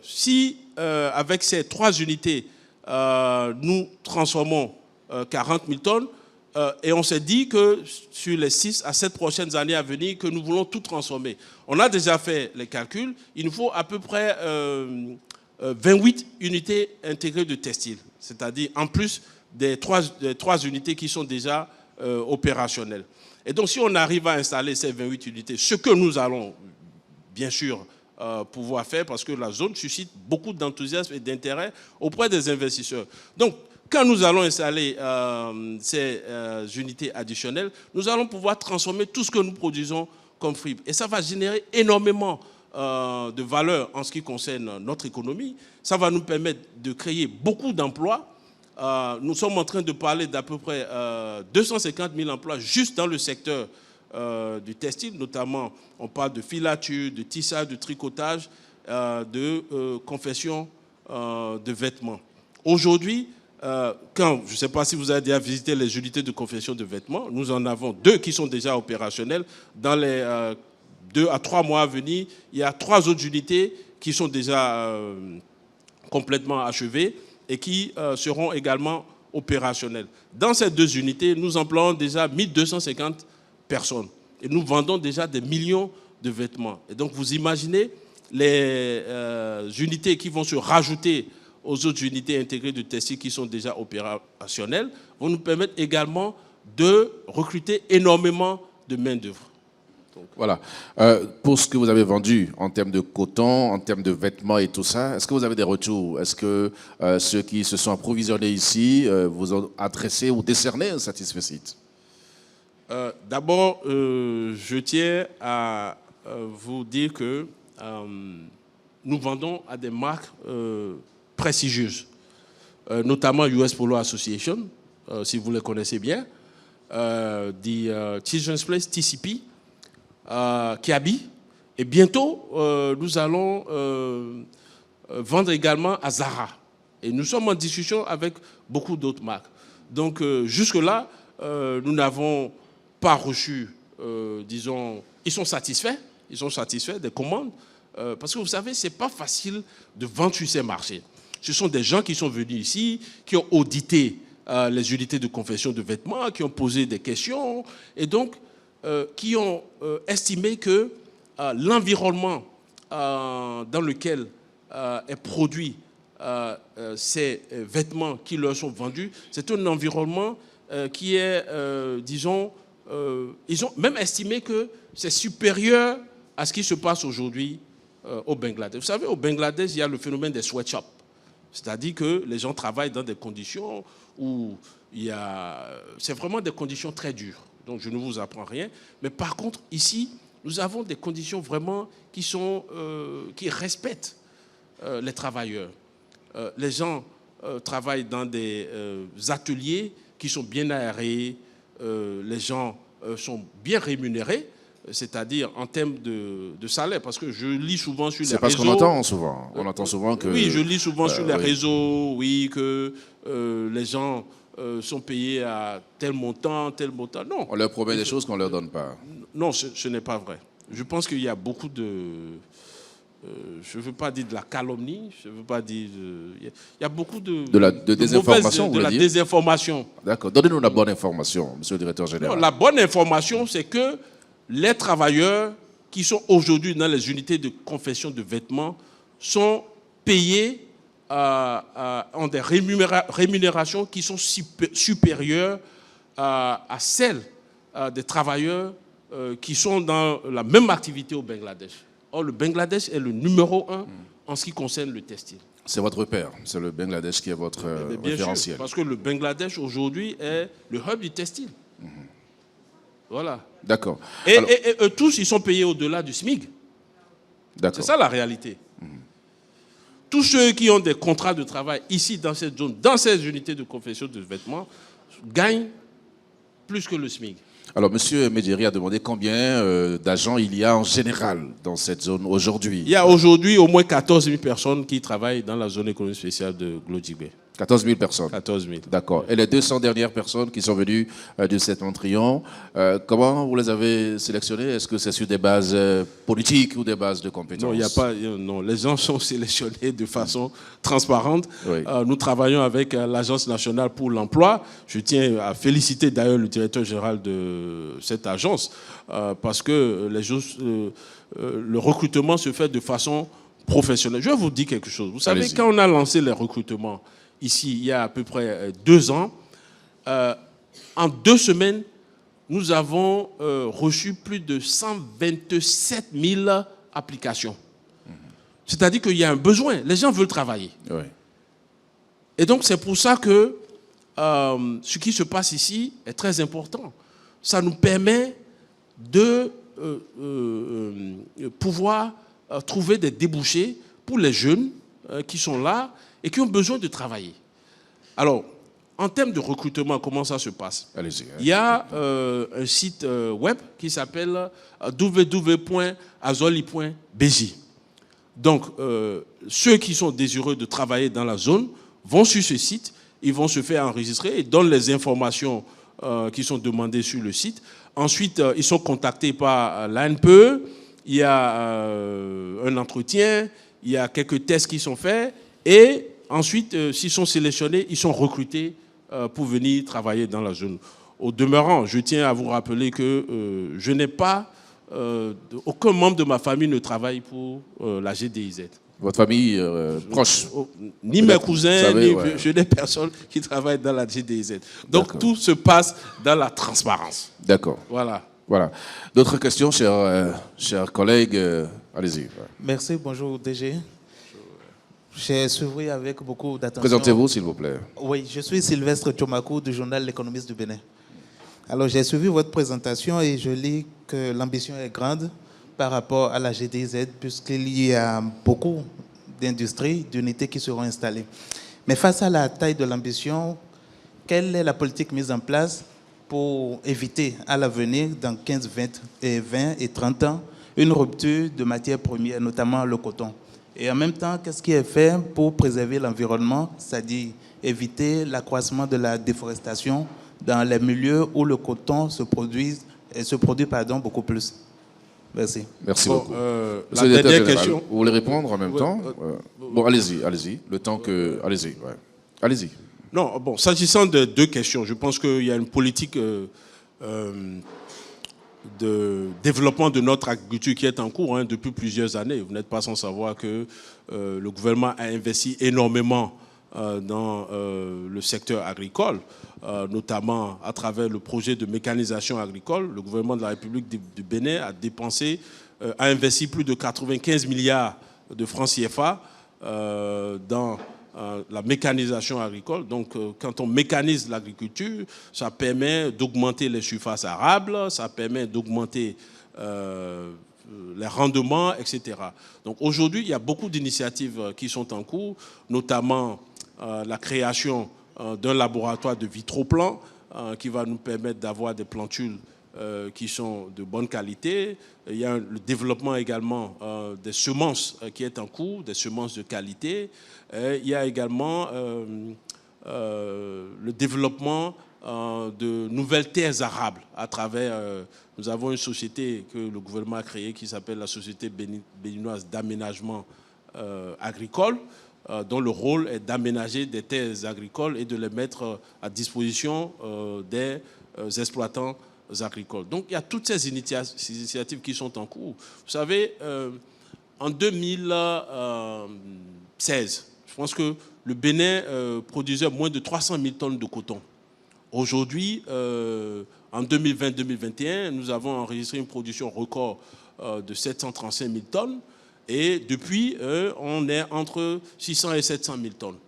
si avec ces 3 unités, nous transformons 40 000 tonnes, et on s'est dit que sur les 6 à 7 prochaines années à venir, que nous voulons tout transformer. On a déjà fait les calculs, il nous faut à peu près 28 unités intégrées de textile, c'est-à-dire en plus des trois unités qui sont déjà opérationnelles. Et donc, si on arrive à installer ces 28 unités, ce que nous allons, bien sûr, pouvoir faire, parce que la zone suscite beaucoup d'enthousiasme et d'intérêt auprès des investisseurs. Donc, quand nous allons installer ces unités additionnelles, nous allons pouvoir transformer tout ce que nous produisons comme fibre. Et ça va générer énormément de valeur en ce qui concerne notre économie. Ça va nous permettre de créer beaucoup d'emplois. Nous sommes en train de parler d'à peu près 250 000 emplois juste dans le secteur du textile, notamment on parle de filature, de tissage, de tricotage, de confection de vêtements. Aujourd'hui, je ne sais pas si vous avez déjà visité les unités de confection de vêtements, nous en avons 2 qui sont déjà opérationnelles. Dans les 2 à 3 mois à venir, il y a 3 autres unités qui sont déjà complètement achevées et qui seront également opérationnelles. Dans ces 2 unités, nous employons déjà 1250 personnes et nous vendons déjà des millions de vêtements. Et donc vous imaginez les unités qui vont se rajouter aux autres unités intégrées de textile qui sont déjà opérationnelles, vont nous permettre également de recruter énormément de main-d'œuvre. Voilà. Pour ce que vous avez vendu en termes de coton, en termes de vêtements et tout ça, est-ce que vous avez des retours? Est-ce que ceux qui se sont approvisionnés ici vous ont adressé ou décerné un satisfecit? D'abord, je tiens à vous dire que nous vendons à des marques prestigieuses, notamment US Polo Association, si vous les connaissez bien, Children's Place, TCP, Kiabi, et bientôt nous allons vendre également à Zara. Et nous sommes en discussion avec beaucoup d'autres marques. Donc jusque-là, nous n'avons pas reçu, disons, ils sont satisfaits des commandes, parce que vous savez, ce n'est pas facile de vendre sur ces marchés. Ce sont des gens qui sont venus ici, qui ont audité les unités de confection de vêtements, qui ont posé des questions, et donc qui ont estimé que l'environnement dans lequel est produit ces vêtements qui leur sont vendus, c'est un environnement qui est, disons, ils ont même estimé que c'est supérieur à ce qui se passe aujourd'hui au Bangladesh. Vous savez, au Bangladesh, il y a le phénomène des sweatshops. C'est-à-dire que les gens travaillent dans des conditions où c'est vraiment des conditions très dures. Donc je ne vous apprends rien. Mais par contre, ici, nous avons des conditions vraiment qui respectent les travailleurs. Les gens travaillent dans des ateliers qui sont bien aérés. Les gens sont bien rémunérés, c'est-à-dire en termes de salaire, parce que je lis souvent sur les réseaux... C'est parce qu'on entend souvent. On entend souvent que... Oui, je lis souvent sur les réseaux, oui, que les gens sont payés à tel montant, tel montant. Non. On leur promet des choses qu'on ne leur donne pas. Non, ce n'est pas vrai. Je pense qu'il y a beaucoup de... je ne veux pas dire de la calomnie, je ne veux pas dire... il y a beaucoup de désinformation, de la désinformation. D'accord. Donnez-nous la bonne information, monsieur le directeur général. Non, la bonne information, c'est que les travailleurs qui sont aujourd'hui dans les unités de confection de vêtements sont payés ont des rémunérations qui sont supérieures à celles des travailleurs qui sont dans la même activité au Bangladesh. Or, le Bangladesh est le numéro 1 en ce qui concerne le textile. C'est votre repère, c'est le Bangladesh qui est votre référentiel. Sûr, parce que le Bangladesh aujourd'hui est le hub du textile. Voilà. D'accord. Et eux tous, ils sont payés au-delà du SMIC. C'est ça la réalité. Tous ceux qui ont des contrats de travail ici dans cette zone, dans ces unités de confection de vêtements, gagnent plus que le SMIC. Alors, M. Medjeri a demandé combien d'agents il y a en général dans cette zone aujourd'hui. Il y a aujourd'hui au moins 14 000 personnes qui travaillent dans la zone économique spéciale de Glodjibé. 14 000 personnes. 14 000. D'accord. Et les 200 dernières personnes qui sont venues de Septentrion, comment vous les avez sélectionnées? Est-ce que c'est sur des bases politiques ou des bases de compétences? Non, il n'y a pas. Non, les gens sont sélectionnés de façon transparente. Oui. Nous travaillons avec l'Agence nationale pour l'emploi. Je tiens à féliciter d'ailleurs le directeur général de cette agence parce que le recrutement se fait de façon professionnels. Je vais vous dire quelque chose. Vous savez, Allez-y. quand on a lancé les recrutements, ici, il y a à peu près 2 ans, en 2 semaines, nous avons reçu plus de 127 000 applications. C'est-à-dire qu'il y a un besoin. Les gens veulent travailler. Oui. Et donc, c'est pour ça que ce qui se passe ici est très important. Ça nous permet de pouvoir trouver des débouchés pour les jeunes qui sont là et qui ont besoin de travailler. Alors, en termes de recrutement, comment ça se passe? Allez-y. Il y a un site web qui s'appelle www.azoli.bj. Donc, ceux qui sont désireux de travailler dans la zone vont sur ce site, ils vont se faire enregistrer et donnent les informations qui sont demandées sur le site. Ensuite, ils sont contactés par l'ANPE, il y a un entretien, il y a quelques tests qui sont faits et ensuite, s'ils sont sélectionnés, ils sont recrutés pour venir travailler dans la zone. Au demeurant, je tiens à vous rappeler que je n'ai pas, aucun membre de ma famille ne travaille pour la GDIZ. Votre famille proche? Ni mes cousins, savez, ni ouais. je n'ai personne qui travaille dans la GDIZ. Donc tout se passe dans la transparence. D'accord. Voilà. Voilà. D'autres questions, chers collègues? Allez-y. Ouais. Merci, bonjour DG. J'ai suivi avec beaucoup d'attention. Présentez-vous, s'il vous plaît. Oui, je suis Sylvestre Tchomakou du journal L'Économiste du Bénin. Alors, j'ai suivi votre présentation et je lis que l'ambition est grande par rapport à la GDZ, puisqu'il y a beaucoup d'industries, d'unités qui seront installées. Mais face à la taille de l'ambition, quelle est la politique mise en place pour éviter à l'avenir, dans 15, 20 et 30 ans, une rupture de matières premières, notamment le coton? Et en même temps, qu'est-ce qui est fait pour préserver l'environnement, c'est-à-dire éviter l'accroissement de la déforestation dans les milieux où le coton se produit beaucoup plus? Merci. Merci Bon, beaucoup. la Monsieur le dernière directeur général, question. vous voulez répondre en même temps? Bon, allez-y. Le temps que... Allez-y. Ouais. Allez-y. Non, bon, s'agissant de 2 questions, je pense qu'il y a une politique de développement de notre agriculture qui est en cours depuis plusieurs années. Vous n'êtes pas sans savoir que le gouvernement a investi énormément dans le secteur agricole, notamment à travers le projet de mécanisation agricole. Le gouvernement de la République du Bénin a investi plus de 95 milliards de francs CFA dans la mécanisation agricole. Donc, quand on mécanise l'agriculture, ça permet d'augmenter les surfaces arables, ça permet d'augmenter les rendements, etc. Donc, aujourd'hui, il y a beaucoup d'initiatives qui sont en cours, notamment la création d'un laboratoire de vitroplan qui va nous permettre d'avoir des plantules qui sont de bonne qualité. Il y a le développement également des semences qui est en cours, des semences de qualité. Il y a également le développement de nouvelles terres arables à travers... nous avons une société que le gouvernement a créée qui s'appelle la Société béninoise d'aménagement agricole, dont le rôle est d'aménager des terres agricoles et de les mettre à disposition des exploitants agricoles. Donc il y a toutes ces initiatives qui sont en cours. Vous savez, en 2016, je pense que le Bénin produisait moins de 300 000 tonnes de coton. Aujourd'hui, en 2020-2021, nous avons enregistré une production record de 735 000 tonnes. Et depuis, on est entre 600 et 700 000 tonnes.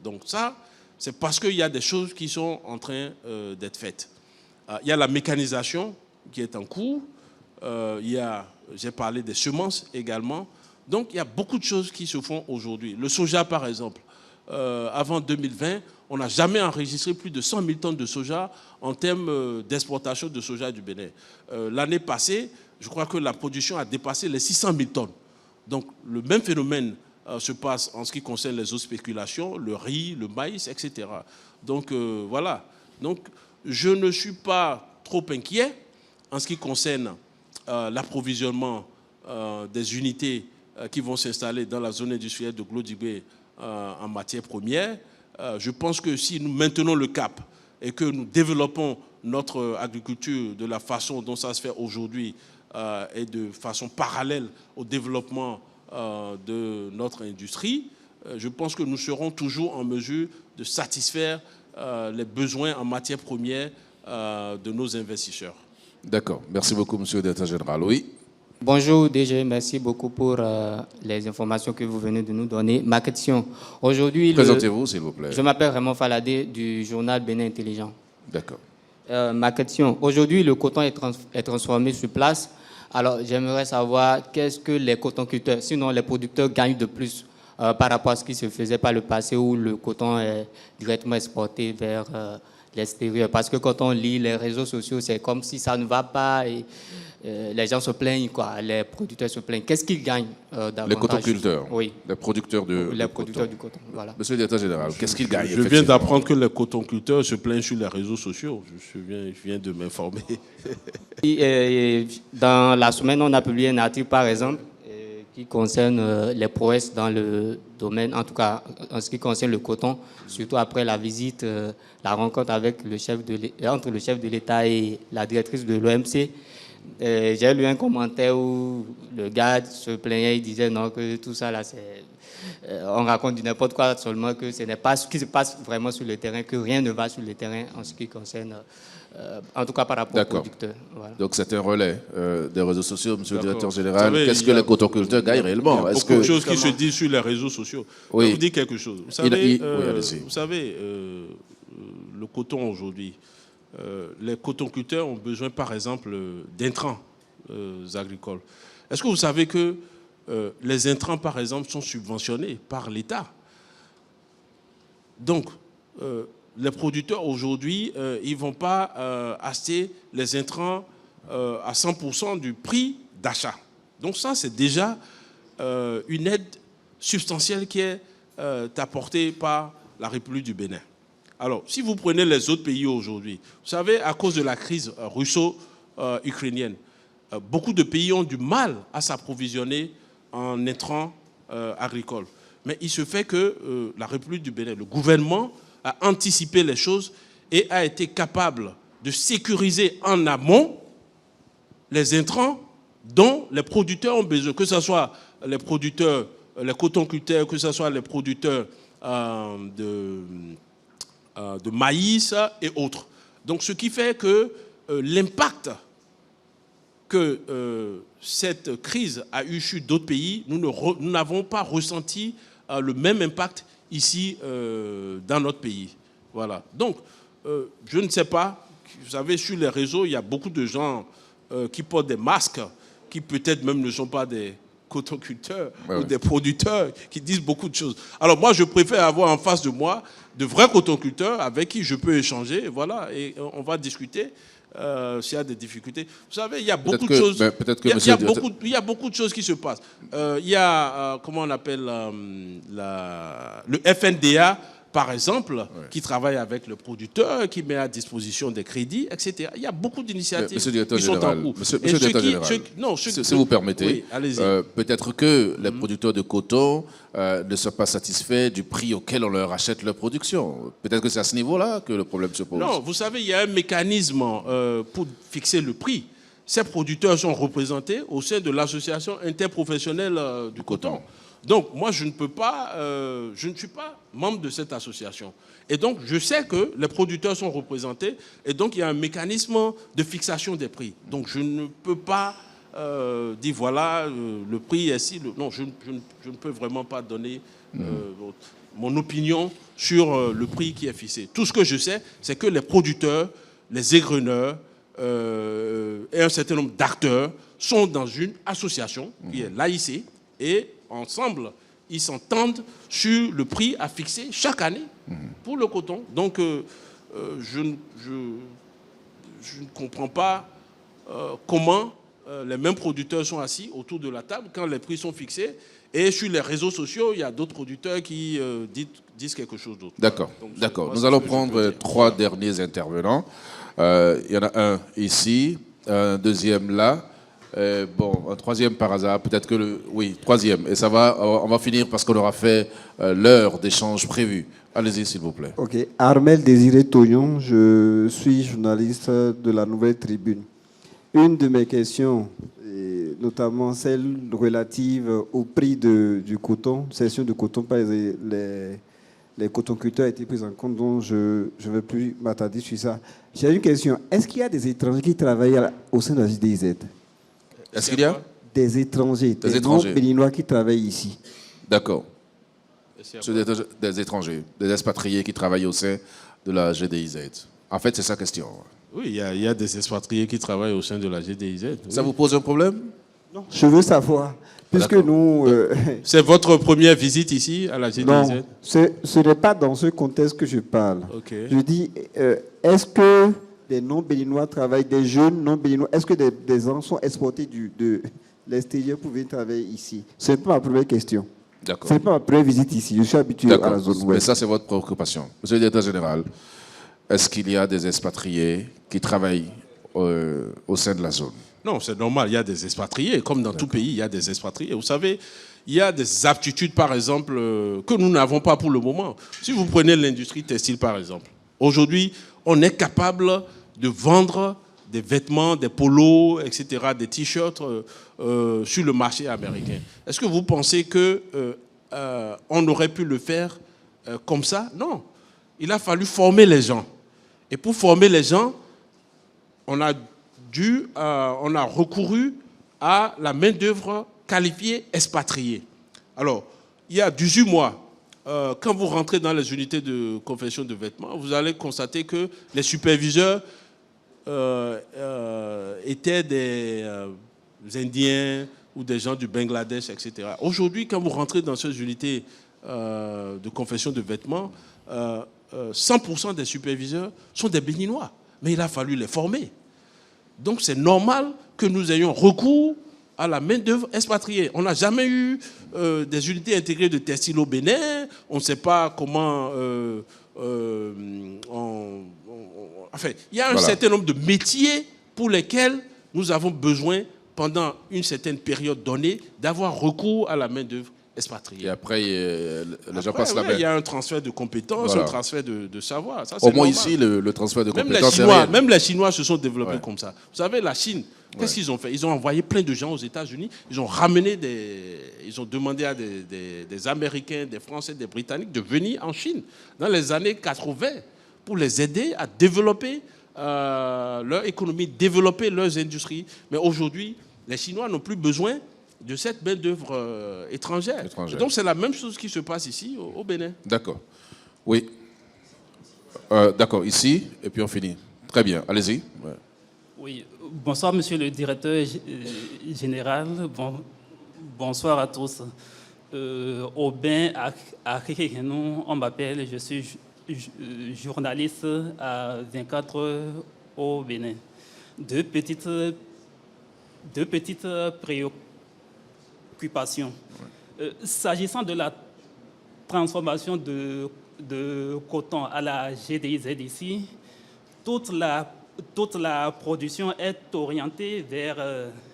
Donc ça, c'est parce qu'il y a des choses qui sont en train d'être faites. Il y a la mécanisation qui est en cours. J'ai parlé des semences également. Donc il y a beaucoup de choses qui se font aujourd'hui. Le soja, par exemple, avant 2020, on n'a jamais enregistré plus de 100 000 tonnes de soja en termes d'exportation de soja du Bénin. L'année passée, je crois que la production a dépassé les 600 000 tonnes. Donc le même phénomène se passe en ce qui concerne les autres spéculations, le riz, le maïs, etc. Donc voilà. Donc je ne suis pas trop inquiet en ce qui concerne l'approvisionnement des unités qui vont s'installer dans la zone industrielle de Glodibé en matière première. Je pense que si nous maintenons le cap et que nous développons notre agriculture de la façon dont ça se fait aujourd'hui et de façon parallèle au développement de notre industrie, je pense que nous serons toujours en mesure de satisfaire les besoins en matière première de nos investisseurs. D'accord. Merci beaucoup, monsieur le directeur général. Oui. Bonjour DG, merci beaucoup pour les informations que vous venez de nous donner. Ma question, aujourd'hui... Présentez-vous, s'il vous plaît. Je m'appelle Raymond Faladé du journal Bénin Intelligent. D'accord. Ma question, aujourd'hui le coton est transformé sur place. Alors j'aimerais savoir qu'est-ce que les cotonculteurs, sinon les producteurs gagnent de plus par rapport à ce qui se faisait par le passé où le coton est directement exporté vers l'extérieur. Parce que quand on lit les réseaux sociaux, c'est comme si ça ne va pas et les gens se plaignent, quoi. Les producteurs se plaignent. Qu'est-ce qu'ils gagnent davantage? Les cotonculteurs. Oui. Les producteurs Les producteurs du coton, voilà. Monsieur le directeur général, qu'est-ce qu'ils gagnent? Je viens d'apprendre que les cotonculteurs se plaignent sur les réseaux sociaux. Je viens de m'informer. Dans la semaine, on a publié un article, par exemple, qui concerne les prouesses dans le domaine, en tout cas en ce qui concerne le coton, surtout après la visite, la rencontre avec entre le chef de l'État et la directrice de l'OMC. J'ai lu un commentaire où le gars se plaignait, il disait non, que tout ça là, on raconte du n'importe quoi, seulement que ce n'est pas ce qui se passe vraiment sur le terrain, que rien ne va sur le terrain en ce qui concerne, en tout cas par rapport aux producteurs. Voilà. Donc c'est un relais des réseaux sociaux, monsieur le directeur général. Qu'est-ce que les cotonculteurs gagnent réellement? Il y a beaucoup de choses qui se disent sur les réseaux sociaux. Oui. Je vais vous dire quelque chose. Vous savez, le coton aujourd'hui, les cotonculteurs ont besoin, par exemple, d'intrants agricoles. Est-ce que vous savez que les intrants, par exemple, sont subventionnés par l'État? Donc, les producteurs, aujourd'hui, ils ne vont pas acheter les intrants à 100% du prix d'achat. Donc ça, c'est déjà une aide substantielle qui est apportée par la République du Bénin. Alors, si vous prenez les autres pays aujourd'hui, vous savez, à cause de la crise russo-ukrainienne, beaucoup de pays ont du mal à s'approvisionner en intrants agricoles. Mais il se fait que la République du Bénin, le gouvernement, a anticipé les choses et a été capable de sécuriser en amont les intrants dont les producteurs ont besoin, que ce soit les producteurs, les cotonculteurs, que ce soit les producteurs de maïs et autres. Donc, ce qui fait que l'impact que cette crise a eu sur d'autres pays, nous n'avons pas ressenti le même impact ici dans notre pays. Voilà. Donc, je ne sais pas, vous savez, sur les réseaux, il y a beaucoup de gens qui portent des masques, qui peut-être même ne sont pas des cotonculteurs ou des producteurs, qui disent beaucoup de choses. Alors moi, je préfère avoir en face de moi de vrais cotonculteurs avec qui je peux échanger, voilà, et on va discuter s'il y a des difficultés. Vous savez, il y a beaucoup de choses. Il y a beaucoup de choses qui se passent. Il y a, comment on appelle, le FNDA, par exemple, qui travaille avec le producteur, qui met à disposition des crédits, etc. Il y a beaucoup d'initiatives qui sont en cours. Monsieur le directeur général, si vous permettez, oui, peut-être que les producteurs de coton ne sont pas satisfaits du prix auquel on leur achète leur production. Peut-être que c'est à ce niveau-là que le problème se pose. Non, vous savez, il y a un mécanisme pour fixer le prix. Ces producteurs sont représentés au sein de l'association interprofessionnelle du coton. Donc, moi, je ne suis pas membre de cette association. Et donc, je sais que les producteurs sont représentés. Et donc, il y a un mécanisme de fixation des prix. Donc, je ne peux pas dire, voilà, le prix est ici. Non, je ne peux vraiment pas donner mon opinion sur le prix qui est fixé. Tout ce que je sais, c'est que les producteurs, les égreneurs et un certain nombre d'acteurs sont dans une association qui est l'AIC et ensemble, ils s'entendent sur le prix à fixer chaque année pour le coton. Donc, je ne comprends pas comment les mêmes producteurs sont assis autour de la table quand les prix sont fixés. Et sur les réseaux sociaux, il y a d'autres producteurs qui disent quelque chose d'autre. D'accord, d'accord. Nous allons prendre 3 derniers intervenants. Il y en a un ici, un deuxième là. Bon, un troisième par hasard, peut-être que oui, troisième. Et ça va, on va finir parce qu'on aura fait l'heure d'échange prévue. Allez-y, s'il vous plaît. Ok. Armel Désiré Toyon, je suis journaliste de la Nouvelle Tribune. Une de mes questions, notamment celle relative au prix du coton, cession de coton par les cotonculteurs a été prise en compte, donc je ne vais plus m'attarder sur ça. J'ai une question. Est-ce qu'il y a des étrangers qui travaillent au sein de la JDIZ? Est-ce qu'il y a des étrangers, des non-béninois qui travaillent ici? D'accord. Des étrangers, des expatriés qui travaillent au sein de la GDIZ. En fait, c'est sa question. Oui, il y a des expatriés qui travaillent au sein de la GDIZ. Oui. Ça vous pose un problème? Non. Je veux savoir. Puisque nous... C'est votre première visite ici à la GDIZ? Non, ce n'est pas dans ce contexte que je parle. Okay. Je dis, est-ce que des non-béninois travaillent, des jeunes non-béninois, est-ce que des gens sont exportés de l'extérieur pour venir travailler ici? Ce n'est pas ma première question. D'accord. Ce n'est pas ma première visite ici. Je suis habitué à la zone ouest. Mais ça, c'est votre préoccupation. Monsieur le directeur général, est-ce qu'il y a des expatriés qui travaillent au sein de la zone? Non, c'est normal, il y a des expatriés. Comme dans tout pays, il y a des expatriés. Vous savez, il y a des aptitudes, par exemple, que nous n'avons pas pour le moment. Si vous prenez l'industrie textile, par exemple, aujourd'hui, on est capable de vendre des vêtements, des polos, etc., des t-shirts sur le marché américain. Est-ce que vous pensez qu'on aurait pu le faire comme ça? Non. Il a fallu former les gens. Et pour former les gens, on a recouru à la main-d'œuvre qualifiée expatriée. Alors, il y a 18 mois, quand vous rentrez dans les unités de confection de vêtements, vous allez constater que les superviseurs étaient des Indiens ou des gens du Bangladesh, etc. Aujourd'hui, quand vous rentrez dans ces unités de confection de vêtements, 100% des superviseurs sont des Béninois. Mais il a fallu les former. Donc c'est normal que nous ayons recours à la main-d'œuvre expatriée. On n'a jamais eu des unités intégrées de textile au Bénin. On ne sait pas comment... Enfin, il y a un certain nombre de métiers pour lesquels nous avons besoin, pendant une certaine période donnée, d'avoir recours à la main-d'œuvre expatriée. Et après, les gens passent la main. Il y a un transfert de compétences, un transfert de savoir. Ça, au moins ici, le transfert de compétences est réel. Même les Chinois se sont développés comme ça. Vous savez, la Chine, qu'est-ce qu'ils ont fait? Ils ont envoyé plein de gens aux États-Unis. Ils ont ramené ils ont demandé à des Américains, des Français, des Britanniques de venir en Chine dans les années 80 pour les aider à développer leur économie, développer leurs industries. Mais aujourd'hui, les Chinois n'ont plus besoin de cette main-d'œuvre étrangère. Donc c'est la même chose qui se passe ici au Bénin. D'accord. Oui. D'accord, ici, et puis on finit. Très bien, allez-y. Ouais. Oui, bonsoir monsieur le directeur général, bonsoir à tous. Au Bénin, on m'appelle, je suis journaliste à 24 au Bénin. Deux petites préoccupations. S'agissant de la transformation de coton à la GDIZ ici, toute la production est orientée vers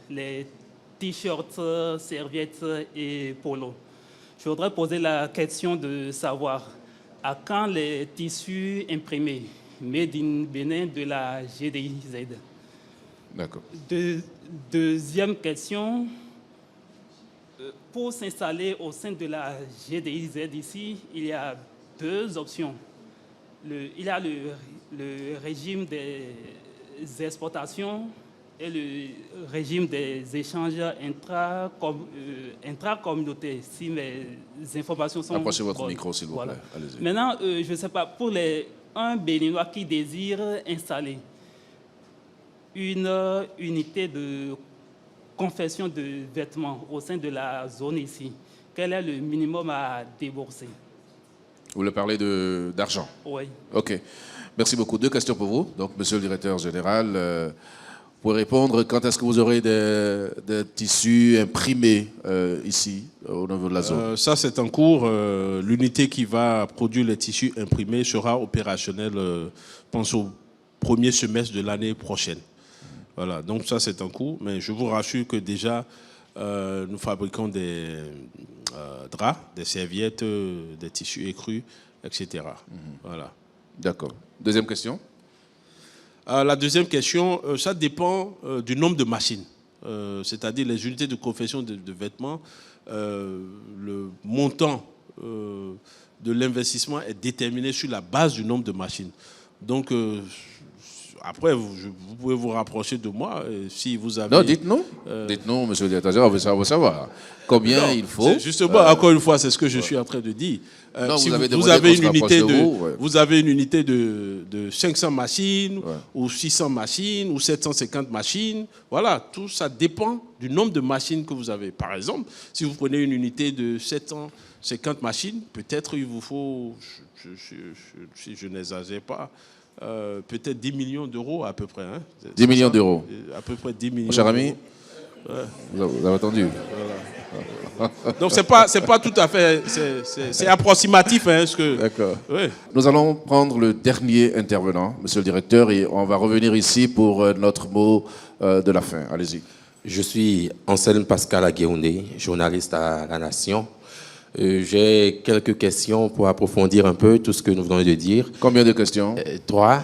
les t-shirts, serviettes et polos. Je voudrais poser la question de savoir à quand les tissus imprimés made in Bénin de la GDIZ. D'accord. Deuxième question, pour s'installer au sein de la GDIZ ici, il y a deux options. Il y a le régime des exportations et le régime des échanges intracommunautaires, si mes informations sont... Approchez votre micro, s'il vous plaît. Allez-y. Maintenant, je ne sais pas, pour un Béninois qui désire installer une unité de confection de vêtements au sein de la zone ici, quel est le minimum à débourser? Vous voulez parler d'argent? Oui. OK. Merci beaucoup. Deux questions pour vous. Donc, monsieur le directeur général, pour répondre, quand est-ce que vous aurez des tissus imprimés ici, au niveau de la zone? Ça, c'est en cours. L'unité qui va produire les tissus imprimés sera opérationnelle, je pense, au premier semestre de l'année prochaine. Voilà, donc ça, c'est en cours. Mais je vous rassure que déjà, nous fabriquons des draps, des serviettes, des tissus écrus, etc. Voilà. D'accord. Deuxième question? La deuxième question, ça dépend du nombre de machines. c'est-à-dire les unités de confection de vêtements, le montant de l'investissement est déterminé sur la base du nombre de machines. Donc, après, vous pouvez vous rapprocher de moi si vous avez... Non, dites-nous. Dites-nous, monsieur le directeur, on veut savoir combien il faut. Justement, encore une fois, c'est ce que je suis en train de dire. Non, si vous avez une unité vous avez une unité de 500 machines, ou 600 machines, ou 750 machines. Voilà, tout ça dépend du nombre de machines que vous avez. Par exemple, si vous prenez une unité de 750 machines, peut-être il vous faut, si je n'exagère pas, peut-être 10 millions d'euros à peu près. Hein. 10 millions d'euros. À peu près 10 millions. Mon cher ami, ouais. Vous avez entendu. Voilà. Donc c'est pas tout à fait, c'est approximatif. Hein, D'accord. Oui. Nous allons prendre le dernier intervenant, monsieur le directeur, et on va revenir ici pour notre mot de la fin. Allez-y. Je suis Anselme Pascal Aguéoundé, journaliste à La Nation. J'ai quelques questions pour approfondir un peu tout ce que nous venons de dire. Combien de questions? 3.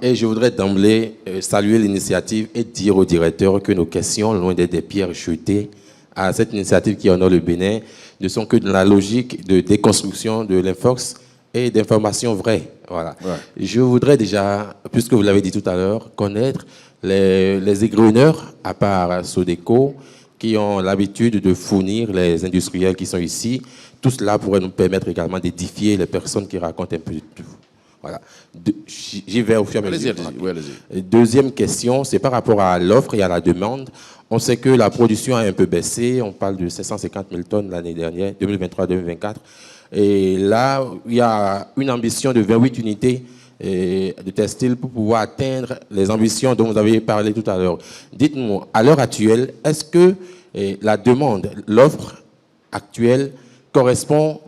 Et je voudrais d'emblée saluer l'initiative et dire au directeur que nos questions, loin d'être des pierres jetées à cette initiative qui honore le Bénin, ne sont que dans la logique de déconstruction de l'infox et d'informations vraies. Voilà. Ouais. Je voudrais déjà, puisque vous l'avez dit tout à l'heure, connaître les égreneurs, à part Sodeco, qui ont l'habitude de fournir les industriels qui sont ici. Tout cela pourrait nous permettre également d'édifier les personnes qui racontent un peu de tout. Voilà. J'y vais au fur et à mesure. Allez-y. Deuxième question, c'est par rapport à l'offre et à la demande. On sait que la production a un peu baissé. On parle de 750 000 tonnes l'année dernière, 2023-2024. Et là, il y a une ambition de 28 unités de textile pour pouvoir atteindre les ambitions dont vous avez parlé tout à l'heure. Dites-moi, à l'heure actuelle, est-ce que la demande, l'offre actuelle correspond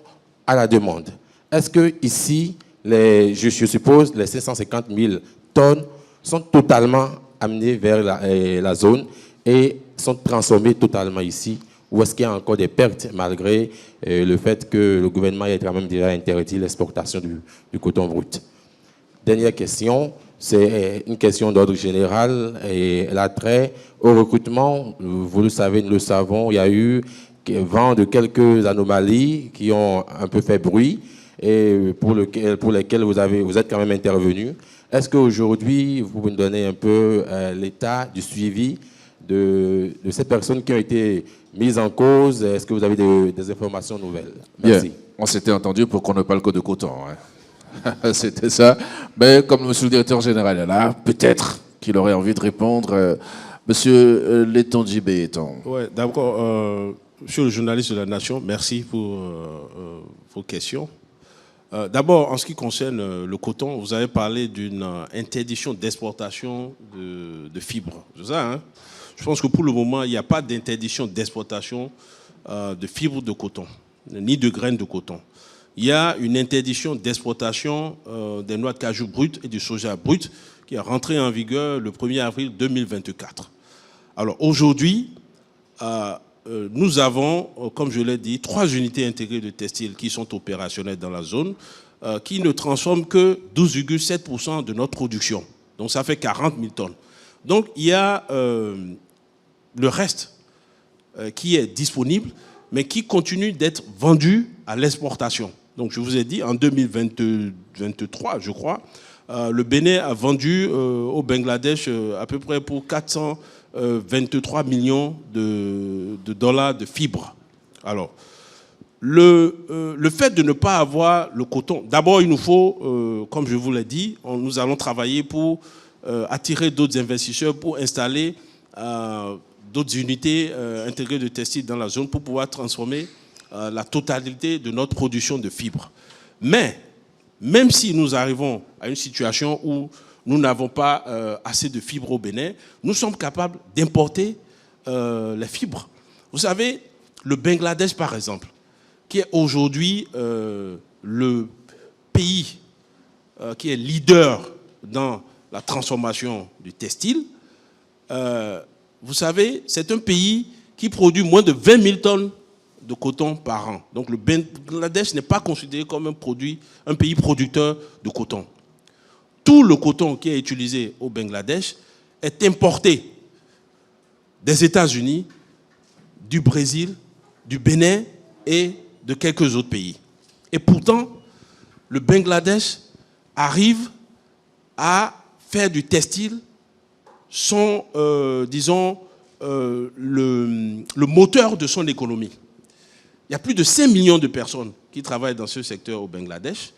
à la demande? Est-ce que ici, je suppose, les 550 000 tonnes sont totalement amenées vers la zone et sont transformées totalement ici? Ou est-ce qu'il y a encore des pertes malgré le fait que le gouvernement ait quand même déjà interdit l'exportation du coton brut? Dernière question, c'est une question d'ordre général et elle a trait au recrutement. Vous le savez, nous le savons, il y a eu vent de quelques anomalies qui ont un peu fait bruit et pour lesquelles vous êtes quand même intervenu. Est-ce qu'aujourd'hui, vous pouvez nous donner un peu l'état du suivi de ces personnes qui ont été mises en cause? Est-ce que vous avez des informations nouvelles? Merci. Bien. On s'était entendu pour qu'on ne parle que de coton. Hein. C'était ça. Mais comme monsieur le directeur général est là, peut-être qu'il aurait envie de répondre. Monsieur Letonji Béton. Oui, d'abord, monsieur le journaliste de La Nation, merci pour vos questions. D'abord, en ce qui concerne le coton, vous avez parlé d'une interdiction d'exportation de fibres. C'est ça, hein? Je pense que pour le moment, il n'y a pas d'interdiction d'exportation de fibres de coton, ni de graines de coton. Il y a une interdiction d'exportation des noix de cajou brutes et du soja brut qui est rentrée en vigueur le 1er avril 2024. Alors aujourd'hui, nous avons, comme je l'ai dit, 3 unités intégrées de textile qui sont opérationnelles dans la zone, qui ne transforment que 12,7% de notre production. Donc ça fait 40 000 tonnes. Donc il y a le reste qui est disponible, mais qui continue d'être vendu à l'exportation. Donc je vous ai dit, en 2023, je crois, le Bénin a vendu au Bangladesh à peu près pour 423 millions de dollars de fibres. Alors, le fait de ne pas avoir le coton, d'abord il nous faut, comme je vous l'ai dit, nous allons travailler pour attirer d'autres investisseurs, pour installer d'autres unités intégrées de textile dans la zone pour pouvoir transformer la totalité de notre production de fibres. Mais, même si nous arrivons à une situation où nous n'avons pas assez de fibres au Bénin, nous sommes capables d'importer les fibres. Vous savez, le Bangladesh, par exemple, qui est aujourd'hui le pays qui est leader dans la transformation du textile, vous savez, c'est un pays qui produit moins de 20 000 tonnes de coton par an. Donc le Bangladesh n'est pas considéré comme un pays producteur de coton. Tout le coton qui est utilisé au Bangladesh est importé des États-Unis, du Brésil, du Bénin et de quelques autres pays. Et pourtant, le Bangladesh arrive à faire du textile son, disons, le moteur de son économie. Il y a plus de 5 millions de personnes qui travaillent dans ce secteur au Bangladesh.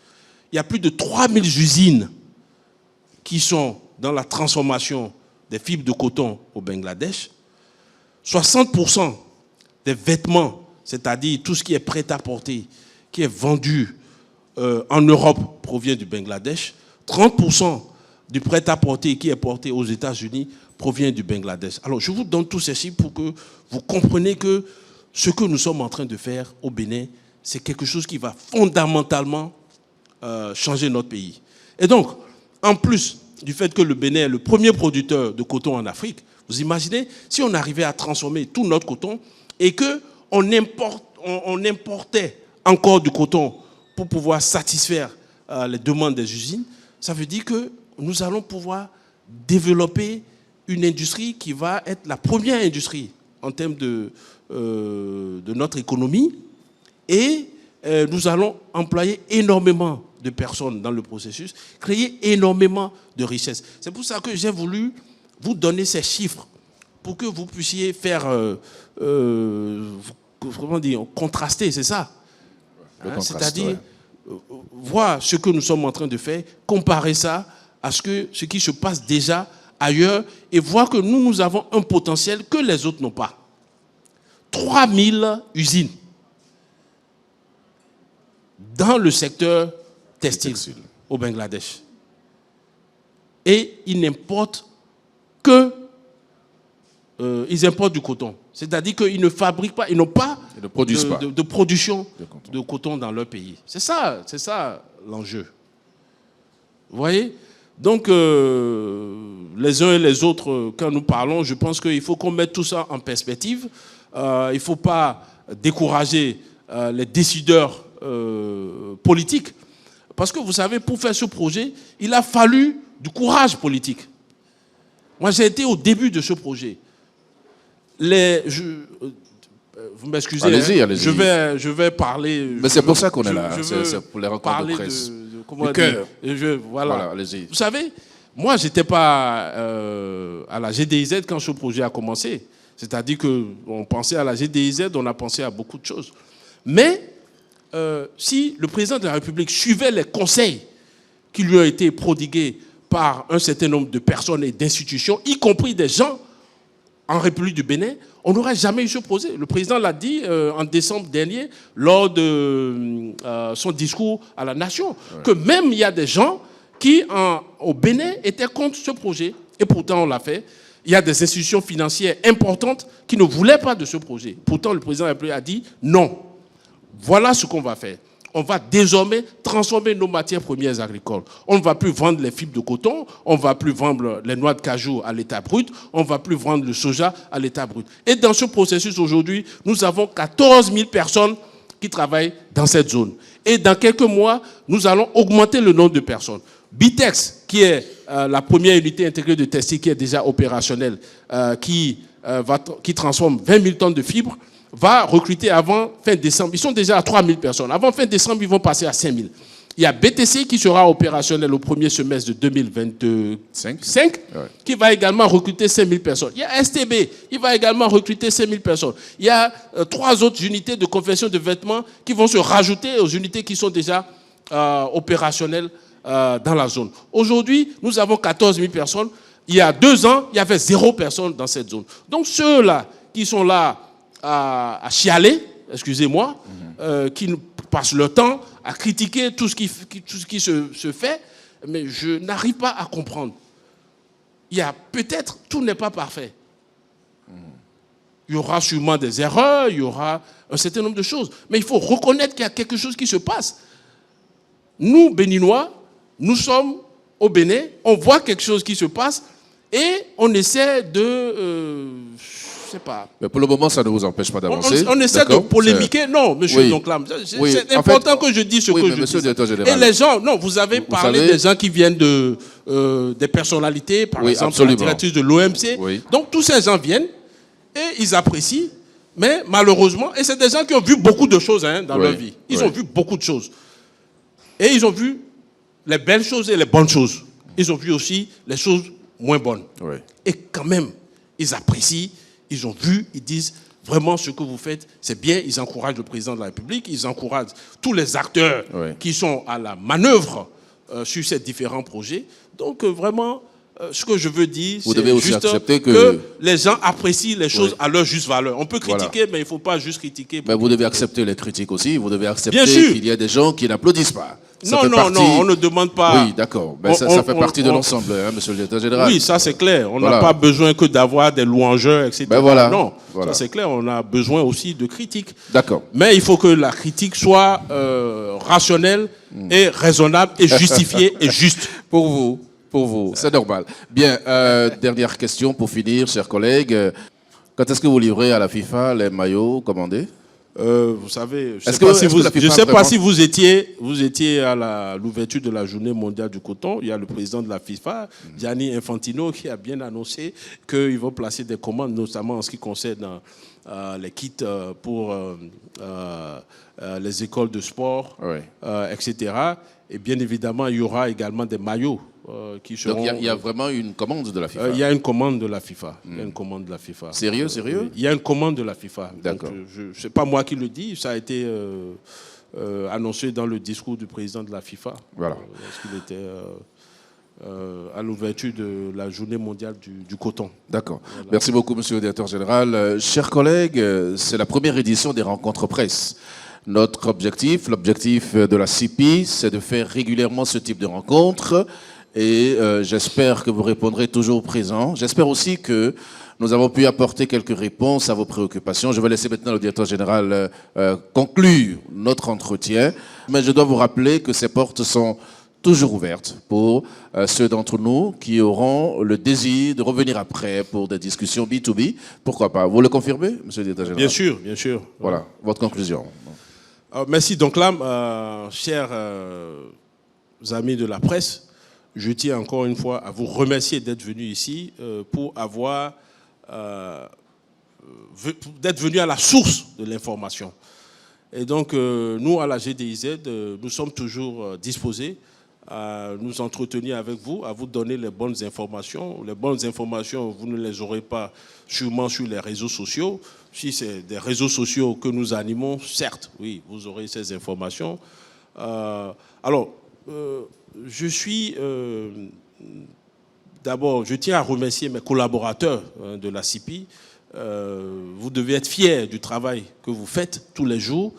Il y a plus de 3000 usines qui sont dans la transformation des fibres de coton au Bangladesh. 60% des vêtements, c'est-à-dire tout ce qui est prêt à porter, qui est vendu en Europe, provient du Bangladesh. 30% du prêt-à-porter qui est porté aux États-Unis provient du Bangladesh. Alors, je vous donne tous ces chiffres pour que vous compreniez que ce que nous sommes en train de faire au Bénin, c'est quelque chose qui va fondamentalement changer notre pays. Et donc, en plus du fait que le Bénin est le premier producteur de coton en Afrique, vous imaginez si on arrivait à transformer tout notre coton et qu'on importait encore du coton pour pouvoir satisfaire les demandes des usines, ça veut dire que nous allons pouvoir développer une industrie qui va être la première industrie en termes de notre économie et nous allons employer énormément de personnes dans le processus, créer énormément de richesses. C'est pour ça que j'ai voulu vous donner ces chiffres pour que vous puissiez faire, comment dire, contraster, c'est ça. Hein, c'est-à-dire voir ce que nous sommes en train de faire, comparer ça à ce qui se passe déjà ailleurs et voir que nous avons un potentiel que les autres n'ont pas. 3000 usines dans le secteur textile au Bangladesh. Et ils n'importent que... ils importent du coton. C'est-à-dire qu'ils ne fabriquent pas, ils n'ont pas de production de coton dans leur pays. C'est ça l'enjeu. Vous voyez? Donc, les uns et les autres, quand nous parlons, je pense qu'il faut qu'on mette tout ça en perspective. Il ne faut pas décourager les décideurs politiques. Parce que vous savez, pour faire ce projet, il a fallu du courage politique. Moi, j'ai été au début de ce projet. Vous m'excusez, allez-y. Je vais parler... Mais c'est pour ça qu'on est là, c'est pour les rencontres de presse. Voilà, allez-y. Vous savez, moi, je n'étais pas à la GDIZ quand ce projet a commencé. C'est-à-dire qu'on pensait à la GDIZ, on a pensé à beaucoup de choses. Mais si le président de la République suivait les conseils qui lui ont été prodigués par un certain nombre de personnes et d'institutions, y compris des gens en République du Bénin, on n'aurait jamais eu ce projet. Le président l'a dit en décembre dernier, lors de son discours à la nation, que même il y a des gens qui, au Bénin, étaient contre ce projet. Et pourtant, on l'a fait. Il y a des institutions financières importantes qui ne voulaient pas de ce projet. Pourtant, le président de la République a dit non. Voilà ce qu'on va faire. On va désormais transformer nos matières premières agricoles. On ne va plus vendre les fibres de coton, on ne va plus vendre les noix de cajou à l'état brut, on ne va plus vendre le soja à l'état brut. Et dans ce processus aujourd'hui, nous avons 14 000 personnes qui travaillent dans cette zone. Et dans quelques mois, nous allons augmenter le nombre de personnes. Bitex, qui est la première unité intégrée de textile qui est déjà opérationnelle, qui transforme 20 000 tonnes de fibres, va recruter avant fin décembre. Ils sont déjà à 3 000 personnes. Avant fin décembre, ils vont passer à 5 000. Il y a BTC qui sera opérationnel au premier semestre de 2025, qui va également recruter 5 000 personnes. Il y a STB, il va également recruter 5 000 personnes. Il y a 3 autres unités de confection de vêtements qui vont se rajouter aux unités qui sont déjà opérationnelles dans la zone. Aujourd'hui, nous avons 14 000 personnes. Il y a 2 ans, il y avait 0 personne dans cette zone. Donc ceux-là qui sont là à chialer, excusez-moi, qui passent leur temps à critiquer tout ce qui se fait, mais je n'arrive pas à comprendre. Il y a peut-être, tout n'est pas parfait. Il y aura sûrement des erreurs, il y aura un certain nombre de choses, mais il faut reconnaître qu'il y a quelque chose qui se passe. Nous, Béninois, nous sommes au Bénin, on voit quelque chose qui se passe et on essaie de... je sais pas. Mais pour le moment, ça ne vous empêche pas d'avancer. On essaie de polémiquer. Non, monsieur Donclam, c'est important que je dise ce que je dis. Et les gens, non, vous avez parlé des gens qui viennent des personnalités, par exemple la directrice de l'OMC. Donc tous ces gens viennent et ils apprécient, mais malheureusement, et c'est des gens qui ont vu beaucoup de choses dans leur vie. Ils ont vu beaucoup de choses. Et ils ont vu les belles choses et les bonnes choses. Ils ont vu aussi les choses moins bonnes. Et quand même, ils apprécient, ils ont vu, ils disent vraiment ce que vous faites, c'est bien. Ils encouragent le président de la République, ils encouragent tous les acteurs qui sont à la manœuvre sur ces différents projets. Donc vraiment, ce que je veux dire, c'est juste accepter que les gens apprécient les choses à leur juste valeur. On peut critiquer, mais il ne faut pas juste critiquer. Mais vous devez accepter les critiques aussi. Vous devez accepter qu'il y a des gens qui n'applaudissent pas. Non, on ne demande pas. Oui, d'accord. Mais ça fait partie de l'ensemble, monsieur le directeur général. Oui, ça c'est clair. On n'a pas besoin que d'avoir des louangeurs, etc. Non, ça c'est clair. On a besoin aussi de critiques. D'accord. Mais il faut que la critique soit rationnelle et raisonnable et justifiée et juste. Pour vous, c'est normal. Bien, dernière question pour finir, chers collègues. Quand est-ce que vous livrez à la FIFA les maillots commandés? Vous savez, je ne sais pas si vous étiez à l'ouverture de la journée mondiale du coton. Il y a le président de la FIFA, Gianni Infantino, qui a bien annoncé qu'ils vont placer des commandes, notamment en ce qui concerne les kits pour les écoles de sport, etc. Et bien évidemment, il y aura également des maillots qui seront... Donc il y a vraiment une commande de la FIFA. Il y a une commande de la FIFA. Il y a une commande de la FIFA. Sérieux? Il y a une commande de la FIFA. D'accord. Ce n'est pas moi qui le dis, ça a été annoncé dans le discours du président de la FIFA. Voilà. Lorsqu'il était à l'ouverture de la journée mondiale du coton. D'accord. Voilà. Merci beaucoup, monsieur le directeur général. Chers collègues, c'est la première édition des rencontres presse. Notre objectif, l'objectif de la CIPI, c'est de faire régulièrement ce type de rencontres et j'espère que vous répondrez toujours présent. J'espère aussi que nous avons pu apporter quelques réponses à vos préoccupations. Je vais laisser maintenant le directeur général conclure notre entretien, mais je dois vous rappeler que ces portes sont toujours ouvertes pour ceux d'entre nous qui auront le désir de revenir après pour des discussions B2B. Pourquoi pas? Vous le confirmez, monsieur le directeur général? Bien sûr, bien sûr. Voilà, votre conclusion. Merci. Donc là, chers amis de la presse, je tiens encore une fois à vous remercier d'être venus ici pour d'être venus à la source de l'information. Et donc, nous, à la GDIZ, nous sommes toujours disposés à nous entretenir avec vous, à vous donner les bonnes informations. Les bonnes informations, vous ne les aurez pas sûrement sur les réseaux sociaux. Si c'est des réseaux sociaux que nous animons, certes, oui, vous aurez ces informations. D'abord, je tiens à remercier mes collaborateurs de la CIPI. Vous devez être fiers du travail que vous faites tous les jours.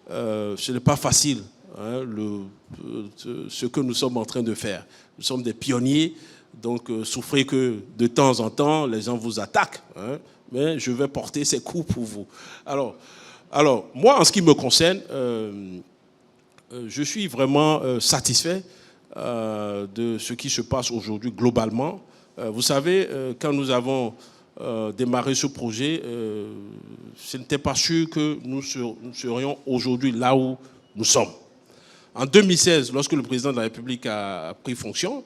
Ce n'est pas facile, ce que nous sommes en train de faire. Nous sommes des pionniers, donc souffrez que de temps en temps, les gens vous attaquent. Mais je vais porter ces coups pour vous. Alors, moi, en ce qui me concerne, je suis vraiment satisfait de ce qui se passe aujourd'hui globalement. Vous savez, quand nous avons démarré ce projet, ce n'était pas sûr que nous serions aujourd'hui là où nous sommes. En 2016, lorsque le président de la République a pris fonction,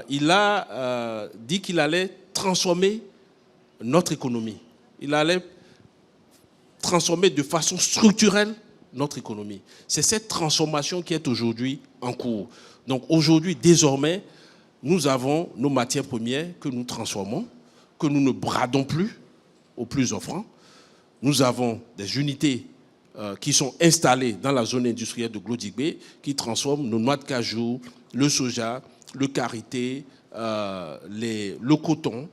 il a dit qu'il allait transformer notre économie. Il allait transformer de façon structurelle notre économie. C'est cette transformation qui est aujourd'hui en cours. Donc aujourd'hui, désormais, nous avons nos matières premières que nous transformons, que nous ne bradons plus aux plus offrants. Nous avons des unités qui sont installées dans la zone industrielle de Glodigbe qui transforment nos noix de cajou, le soja, le karité, le coton,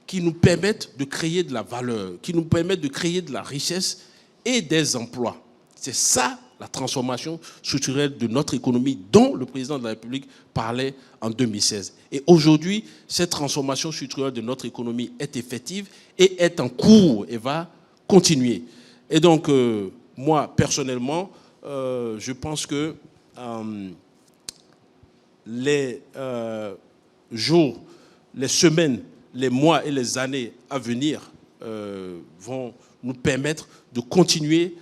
qui nous permettent de créer de la valeur, qui nous permettent de créer de la richesse et des emplois. C'est ça la transformation structurelle de notre économie dont le président de la République parlait en 2016. Et aujourd'hui, cette transformation structurelle de notre économie est effective et est en cours et va continuer. Et donc, moi, personnellement, je pense que les jours, les semaines, les mois et les années à venir vont nous permettre de continuer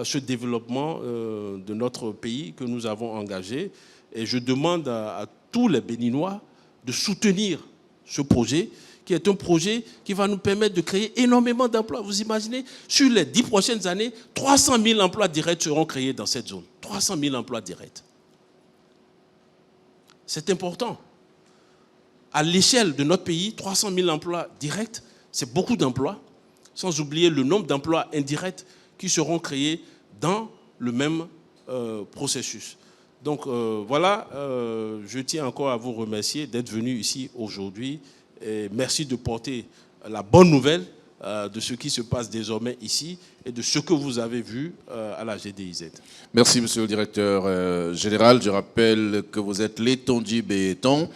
ce développement de notre pays que nous avons engagé. Et je demande à tous les Béninois de soutenir ce projet qui est un projet qui va nous permettre de créer énormément d'emplois. Vous imaginez, sur les 10 prochaines années, 300 000 emplois directs seront créés dans cette zone. 300 000 emplois directs. C'est important. À l'échelle de notre pays, 300 000 emplois directs, c'est beaucoup d'emplois, sans oublier le nombre d'emplois indirects qui seront créés dans le même processus. Donc voilà, je tiens encore à vous remercier d'être venu ici aujourd'hui. Et merci de porter la bonne nouvelle de ce qui se passe désormais ici et de ce que vous avez vu à la GDIZ. Merci, monsieur le directeur général. Je rappelle que vous êtes Letonji Béton,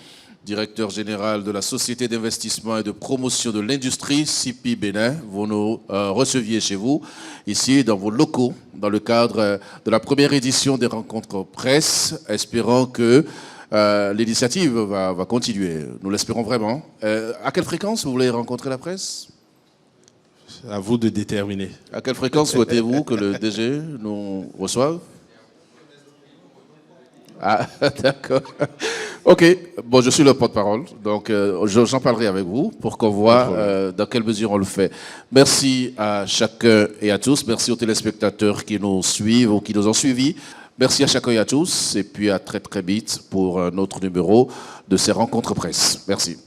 directeur général de la Société d'investissement et de promotion de l'industrie, CIPI Bénin. Vous nous receviez chez vous, ici, dans vos locaux, dans le cadre de la première édition des rencontres presse, espérant que l'initiative va continuer. Nous l'espérons vraiment. À quelle fréquence vous voulez rencontrer la presse? C'est à vous de déterminer. À quelle fréquence souhaitez-vous que le DG nous reçoive? Ah, d'accord. Ok, bon, je suis le porte-parole, donc j'en parlerai avec vous pour qu'on voit dans quelle mesure on le fait. Merci à chacun et à tous. Merci aux téléspectateurs qui nous suivent ou qui nous ont suivis. Merci à chacun et à tous. Et puis à très très vite pour un autre numéro de ces rencontres presse. Merci.